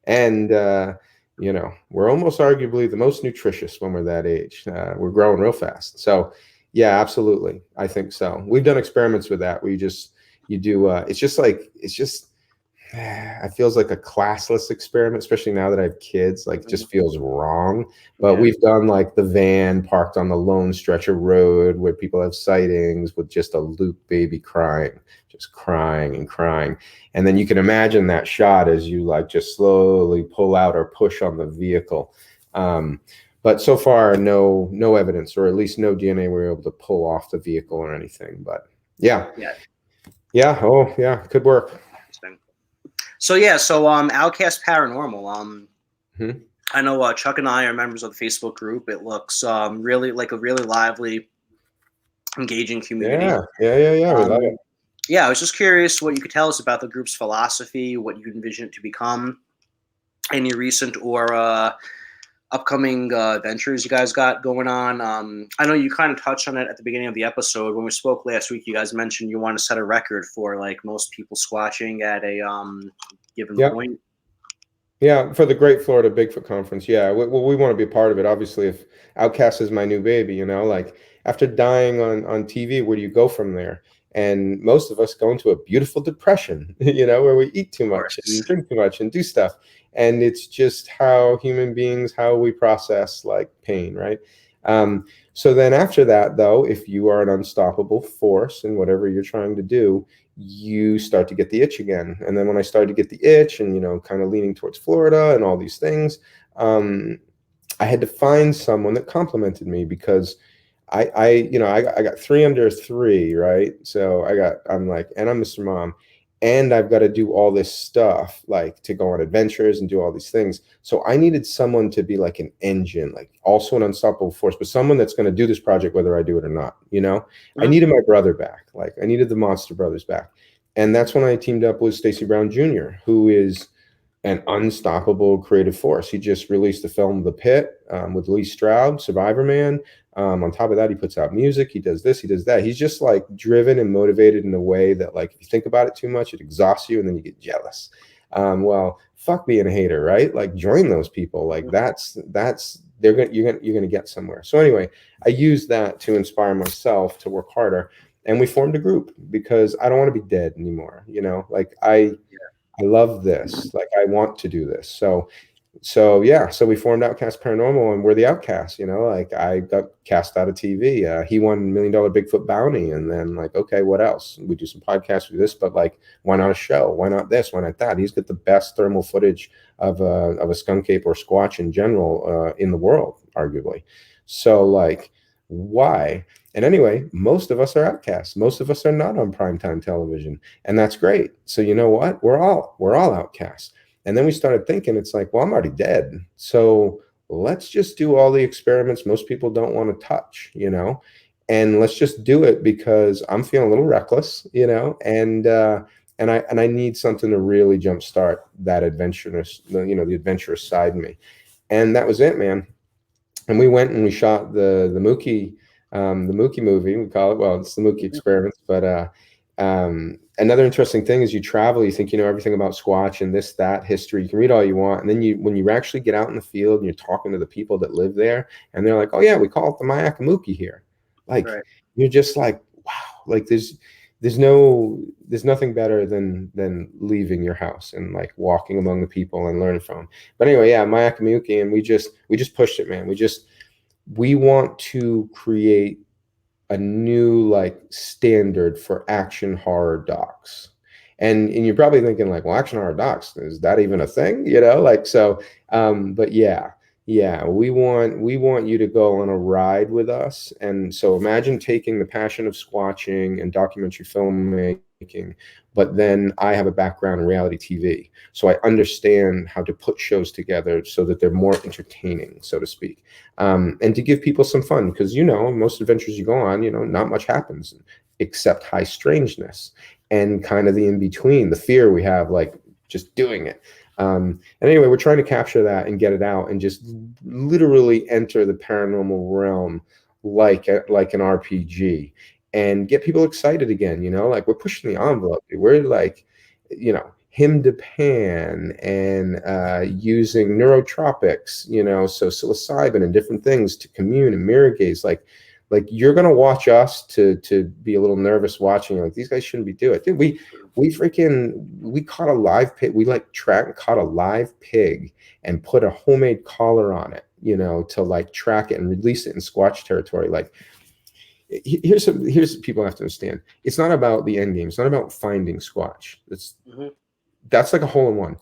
And we're almost arguably the most nutritious when we're that age. We're growing real fast. So yeah, absolutely. I think so. We've done experiments with that where it feels like a classless experiment, especially now that I have kids, like it just feels wrong. But we've done like the van parked on the lone stretch of road where people have sightings with just a Luke baby crying, just crying and crying. And then you can imagine that shot as you like just slowly pull out or push on the vehicle. But so far, no evidence, or at least no DNA we were able to pull off the vehicle or anything. But yeah. Oh yeah, could work. So Outcast Paranormal. I know Chuck and I are members of the Facebook group. It looks really like a really lively, engaging community. Yeah. We love it. Yeah, I was just curious what you could tell us about the group's philosophy, what you envision it to become, any recent or upcoming ventures you guys got going on. I know you kind of touched on it at the beginning of the episode. When we spoke last week, you guys mentioned you want to set a record for like most people squatching at a given point. Yeah, for the Great Florida Bigfoot Conference. Yeah, we want to be a part of it. Obviously, if Outcast is my new baby, like after dying on TV, where do you go from there? And most of us go into a beautiful depression, where we eat too much and drink too much and do stuff. And it's just how human beings, how we process like pain, right? So then after that, though, if you are an unstoppable force in whatever you're trying to do, you start to get the itch again. And then when I started to get the itch and, kind of leaning towards Florida and all these things, I had to find someone that complimented me because I got 3 under 3, right? So I'm Mr. Mom, and I've got to do all this stuff, like to go on adventures and do all these things. So I needed someone to be like an engine, like also an unstoppable force, but someone that's going to do this project whether I do it or not. I needed my brother back. Like I needed the Monster Brothers back. And that's when I teamed up with Stacy Brown Jr., who is an unstoppable creative force. He just released the film The Pit with Lee Stroud, Survivor Man. On top of that, he puts out music. He does this, he does that. He's just like driven and motivated in a way that, like, if you think about it too much, it exhausts you and then you get jealous. Well, fuck being a hater, right? Like, join those people. Like you're gonna get somewhere. So anyway, I used that to inspire myself to work harder, and we formed a group because I don't want to be dead anymore. Like I love this. Like I want to do this. So we formed Outcast Paranormal, and we're the outcasts, like I got cast out of TV. He won $1 million Bigfoot bounty. And then like, okay, what else? We do some podcasts, we do this, but like, why not a show? Why not this? Why not that? He's got the best thermal footage of a skunk ape or squatch in general in the world, arguably. So like, why? And anyway, most of us are outcasts. Most of us are not on primetime television, and that's great. So you know what? We're all outcasts. And then we started thinking, it's like, well, I'm already dead. So let's just do all the experiments most people don't want to touch, and let's just do it because I'm feeling a little reckless, and I need something to really jumpstart that adventurous, the adventurous side of me. And that was it, man. And we went and we shot the Mookie the Mookie movie, we call it. Well, it's the Mookie experiments. But another interesting thing is you travel, you think you know everything about Squatch and this, that, history. You can read all you want. And then when you actually get out in the field and you're talking to the people that live there, and they're like, oh, yeah, we call it the Mookie here. Like, you're just like, wow, like there's nothing better than leaving your house and like walking among the people and learning from them. But anyway, yeah, Mookie, and we just pushed it, man. We want to create a new like standard for action horror docs. And you're probably thinking like, well, action horror docs, is that even a thing? You know, like, so, but yeah, we want you to go on a ride with us. And so imagine taking the passion of squatching and documentary filmmaking, but then I have a background in reality TV. So I understand how to put shows together so that they're more entertaining, so to speak. And to give people some fun, because, you know, most adventures you go on, you know, not much happens except high strangeness and kind of the in-between, the fear we have, like just doing it. And anyway, we're trying to capture that and get it out and just literally enter the paranormal realm like an RPG and get people excited again, you know, like we're pushing the envelope. We're like, you know, him to pan and using neurotropics, you know, so psilocybin and different things to commune and mirror gaze. Like you're gonna watch us to be a little nervous watching, like these guys shouldn't be doing it. Dude, we caught a live pig. We like caught a live pig and put a homemade collar on it, you know, to like track it and release it in Squatch territory. Like here's what people have to understand. It's not about the end game. It's not about finding Squatch. That's like a hole in one.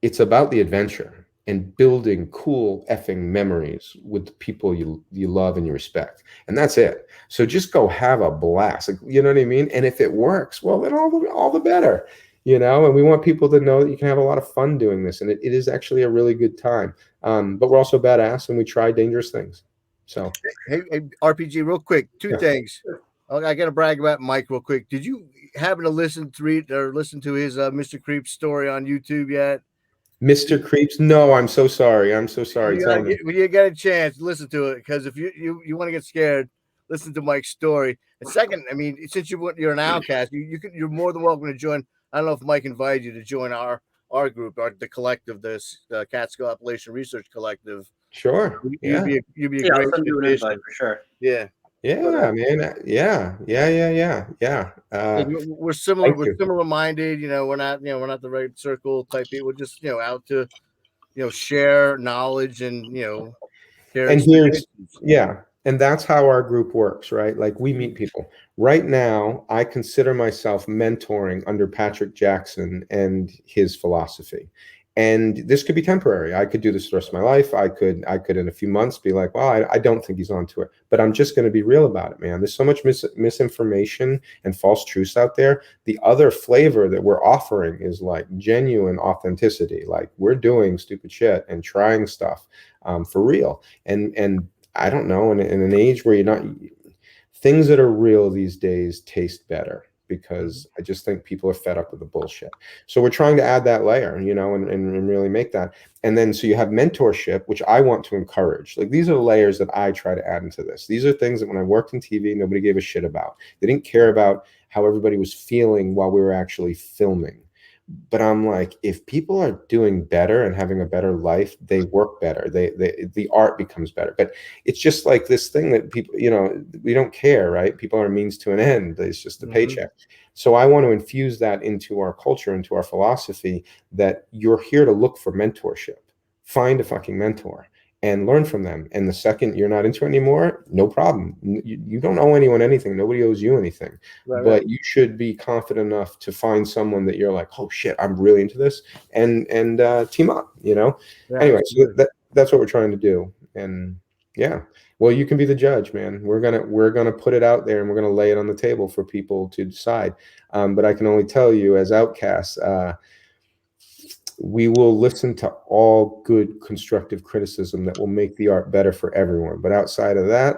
It's about the adventure and building cool effing memories with the people you love and you respect. And that's it. So just go have a blast. Like, you know what I mean? And if it works, well, then all the better, you know, and we want people to know that you can have a lot of fun doing this. And it is actually a really good time. But we're also badass and we try dangerous things. So, hey RPG, real quick, two things. I got to brag about Mike real quick. Did you happen to listen to his Mr. Creep story on YouTube yet? Mr. Creeps? No, I'm so sorry. I'm so sorry. When you get a chance, listen to it, because if you want to get scared, listen to Mike's story. And second, I mean, since you're an outcast, you're more than welcome to join. I don't know if Mike invited you to join our group, the collective, this Catskill Appalachian Research Collective. Sure. You'd be a great invite for sure. Yeah. Yeah, man. Yeah. We're similar. We're similar minded. You know, we're not the right circle type people. We're just, you know, out to, you know, share knowledge and, you know, share. And and that's how our group works, right? Like we meet people. Right now, I consider myself mentoring under Patrick Jackson and his philosophy. And this could be temporary. I could do this the rest of my life. I could in a few months be like, well, I don't think he's onto it. But I'm just going to be real about it, man. There's so much misinformation and false truths out there. The other flavor that we're offering is like genuine authenticity. Like we're doing stupid shit and trying stuff for real. And I don't know, in an age where things that are real these days taste better, because I just think people are fed up with the bullshit. So we're trying to add that layer, you know, and really make that. And then so you have mentorship, which I want to encourage. Like these are the layers that I try to add into this. These are things that when I worked in TV, nobody gave a shit about. They didn't care about how everybody was feeling while we were actually filming. But I'm like, if people are doing better and having a better life, they work better. The art becomes better. But it's just like this thing that people, you know, we don't care, right? People are a means to an end. It's just a paycheck. So I want to infuse that into our culture, into our philosophy, that you're here to look for mentorship. Find a fucking mentor and learn from them. And the second you're not into it anymore, no problem. You don't owe anyone anything. Nobody owes you anything. But you should be confident enough to find someone that you're like, oh shit, I'm really into this, and team up, you know? Anyway, so that's what we're trying to do. And yeah, well, you can be the judge, man. We're gonna put it out there and we're gonna lay it on the table for people to decide. But I can only tell you, as outcasts, we will listen to all good constructive criticism that will make the art better for everyone. But outside of that,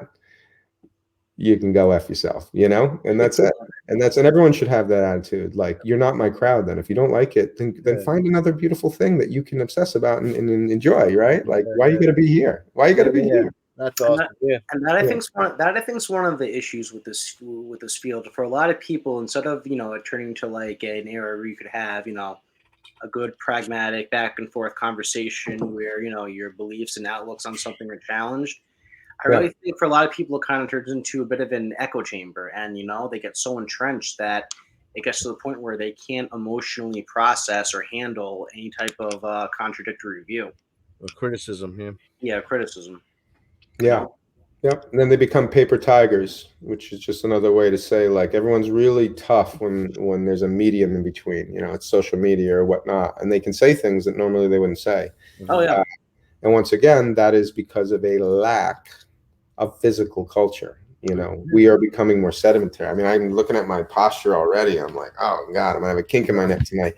you can go F yourself, you know? And that's it. And everyone should have that attitude. Like, you're not my crowd then. If you don't like it, then find another beautiful thing that you can obsess about and enjoy, right? Like, why are you gonna be here? Why are you gonna be here? That's awesome. And that I think's one of the issues with this field. For a lot of people, instead of it turning to like an era where you could have a good pragmatic back and forth conversation where your beliefs and outlooks on something are challenged. I really think for a lot of people it kind of turns into a bit of an echo chamber, and they get so entrenched that it gets to the point where they can't emotionally process or handle any type of contradictory view. Or criticism, Yeah, criticism. Yeah. Yep. And then they become paper tigers, which is just another way to say like everyone's really tough when there's a medium in between. It's social media or whatnot, and they can say things that normally they wouldn't say. Oh yeah. And once again, that is because of a lack of physical culture. We are becoming more sedentary. I mean, I'm looking at my posture already. I'm like, oh God, I'm gonna have a kink in my neck tonight.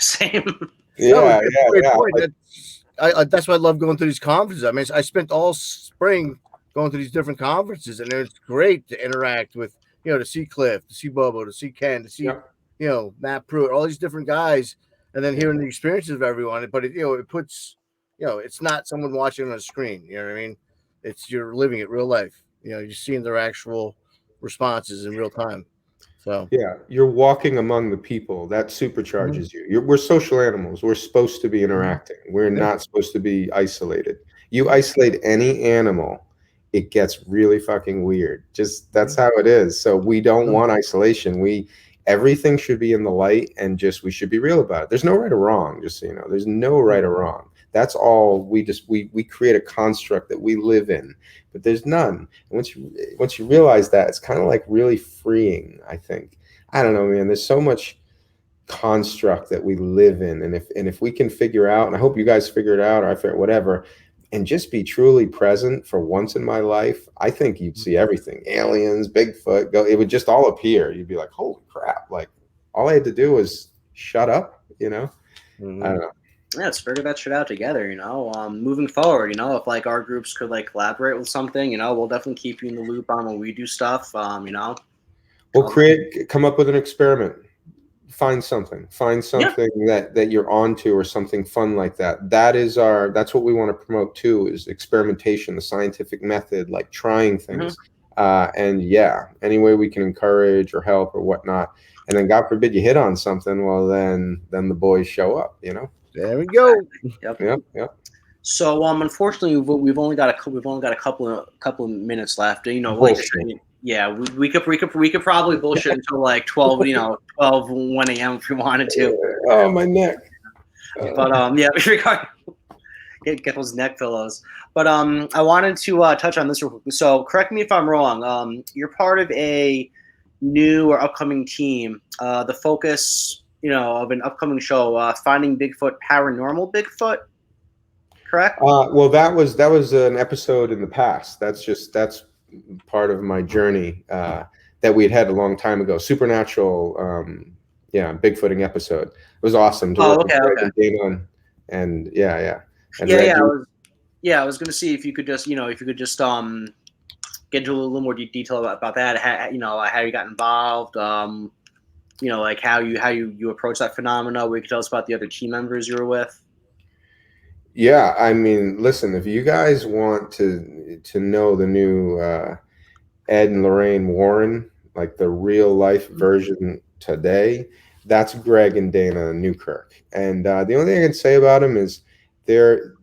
Same. Yeah. That's why I love going to these conferences. I mean, I spent all spring going to these different conferences, and it's great to interact with, to see Cliff, to see Bobo, to see Ken, to see, Matt Pruitt, all these different guys, and then hearing the experiences of everyone. But it puts, it's not someone watching on a screen. You know what I mean? You're living it real life. You're seeing their actual responses in real time. So yeah, you're walking among the people. That supercharges you. We're social animals. We're supposed to be interacting. We're not supposed to be isolated. You isolate any animal, it gets really fucking weird. Just that's how it is. So we don't want isolation. Everything should be in the light, and we should be real about it. There's no right or wrong, just so you know. There's no right or wrong. That's all. We create a construct that we live in, but there's none. And once you realize that, it's kind of like really freeing, I think. I don't know, man. There's so much construct that we live in, and if we can figure out, and I hope you guys figure it out, or I figure whatever, and just be truly present for once in my life, I think you'd see everything. Aliens, Bigfoot, it would just all appear. You'd be like, holy crap. Like all I had to do was shut up, I don't know. Yeah, let's figure that shit out together, moving forward, if like our groups could like collaborate with something, we'll definitely keep you in the loop on when we do stuff, We'll come up with an experiment. Find something that you're onto, or something fun like that. That's what we want to promote too, is experimentation, the scientific method, like trying things. And any way we can encourage or help or whatnot. And then God forbid you hit on something, well then the boys show up, There we go. Yep. So unfortunately we've only got a couple of minutes left. We could probably bullshit until like 12, 1 a.m. if we wanted to. Oh, my neck. But get those neck pillows. But I wanted to touch on this real quick. So correct me if I'm wrong. You're part of a new or upcoming team. The focus, of an upcoming show, Finding Bigfoot, Paranormal Bigfoot. Correct? Well, that was an episode in the past. That's part of my journey that we had a long time ago. Supernatural, Bigfooting episode. It was awesome to work with Dana and I was going to see if you could just get into a little more detail about that. How you got involved. Like how you approach that phenomena. We could tell us about the other team members you were with. Yeah, I mean, listen, if you guys want to know the new Ed and Lorraine Warren, like the real life version today, that's Greg and Dana Newkirk. And the only thing I can say about them is they're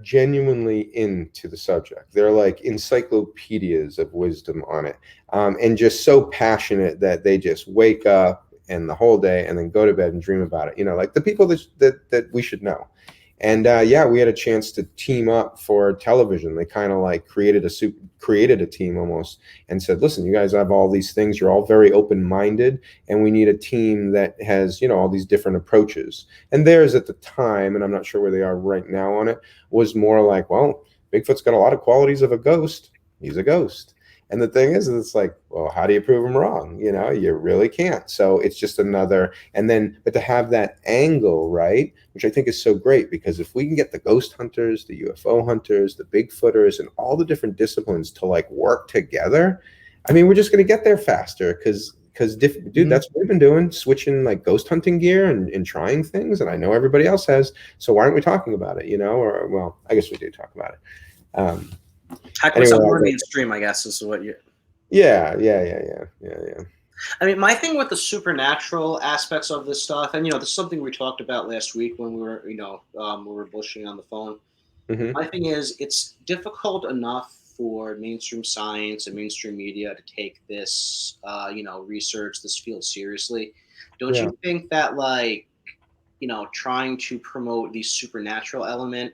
genuinely into the subject. They're like encyclopedias of wisdom on it, and just so passionate that they just wake up and the whole day and then go to bed and dream about it. Like the people that we should know. And we had a chance to team up for television. They kind of like created a team almost, and said, listen, you guys have all these things. You're all very open-minded, and we need a team that has, all these different approaches. And theirs at the time, and I'm not sure where they are right now on it, was more like, well, Bigfoot's got a lot of qualities of a ghost. He's a ghost. And the thing is, it's like, well, how do you prove them wrong? You really can't. So it's just another, but to have that angle, right, which I think is so great, because if we can get the ghost hunters, the UFO hunters, the Bigfooters, and all the different disciplines to like work together, I mean, we're just going to get there faster, because dude, that's what we've been doing, switching like ghost hunting gear and trying things. And I know everybody else has. So why aren't we talking about it, Or, well, I guess we do talk about it. Heck, Anyway, some more mainstream, I guess, is what you. yeah. I mean, my thing with the supernatural aspects of this stuff, and this is something we talked about last week when we were, we were bullshitting on the phone. Mhm. My thing is, it's difficult enough for mainstream science and mainstream media to take this, research, this field seriously. Don't you think that, like, trying to promote the supernatural element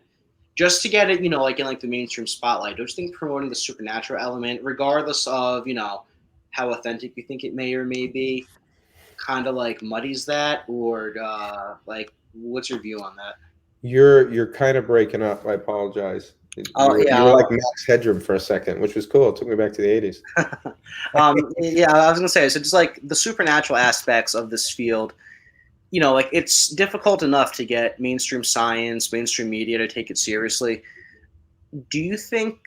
just to get it, like in like the mainstream spotlight, don't you think promoting the supernatural element, regardless of, how authentic you think it may or may be, kind of like muddies that, or like, what's your view on that? You're kind of breaking up. I apologize. Oh, You yeah. were like Max Headroom for a second, which was cool. It took me back to the 80s. Yeah, I was gonna say, so just like the supernatural aspects of this field, like it's difficult enough to get mainstream science, mainstream media to take it seriously. Do you think?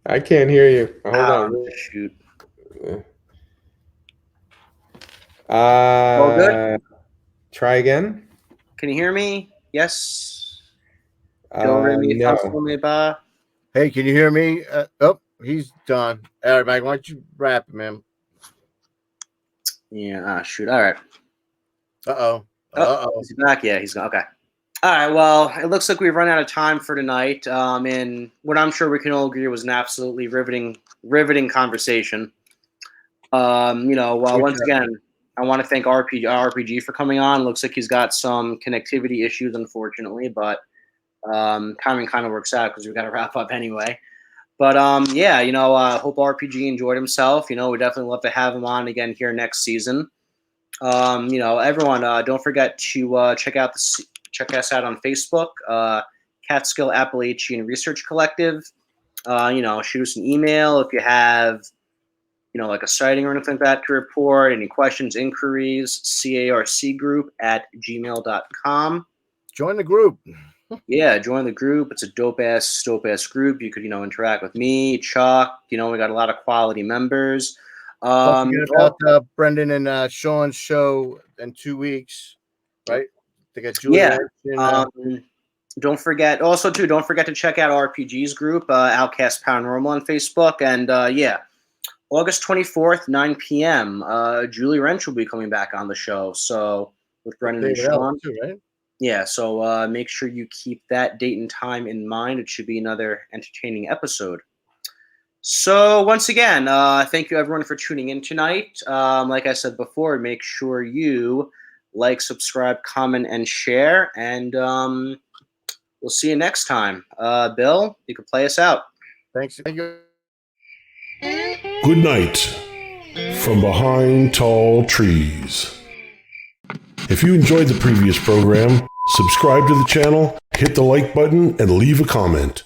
I can't hear you. Hold on. Shoot. All good? Try again. Can you hear me? Yes. No. Hey, can you hear me? Oh, he's done. All right, Mike, why don't you wrap him, man? Yeah. Shoot. All right. Uh-oh. Is he back? Yeah, he's gone. Okay. All right. Well, it looks like we've run out of time for tonight. And what I'm sure we can all agree was an absolutely riveting conversation. Once again, I want to thank RPG for coming on. Looks like he's got some connectivity issues, unfortunately, but timing kind of works out because we've got to wrap up anyway. But hope RPG enjoyed himself. We definitely love to have him on again here next season. Everyone, don't forget to check us out on Facebook, Catskill Appalachian Research Collective. Shoot us an email if you have, like a sighting or anything like that to report. Any questions, inquiries, carcgroup@gmail.com. Join the group. Yeah, join the group. It's a dope ass group. You could, interact with me, Chuck. We got a lot of quality members. Don't forget about Brendan and Sean's show in 2 weeks, right? They got Julia. Don't forget to check out RPG's group, Outcast Paranormal on Facebook. And August 24th, 9 p.m. Julie Wrench will be coming back on the show. So with Brendan and Sean. Too, right? Yeah, so make sure you keep that date and time in mind. It should be another entertaining episode. So once again, thank you everyone for tuning in tonight. Like I said before, make sure you like, subscribe, comment, and share. And we'll see you next time. Bill, you can play us out. Thanks. Thank you. Good night from behind tall trees. If you enjoyed the previous program, subscribe to the channel, hit the like button, and leave a comment.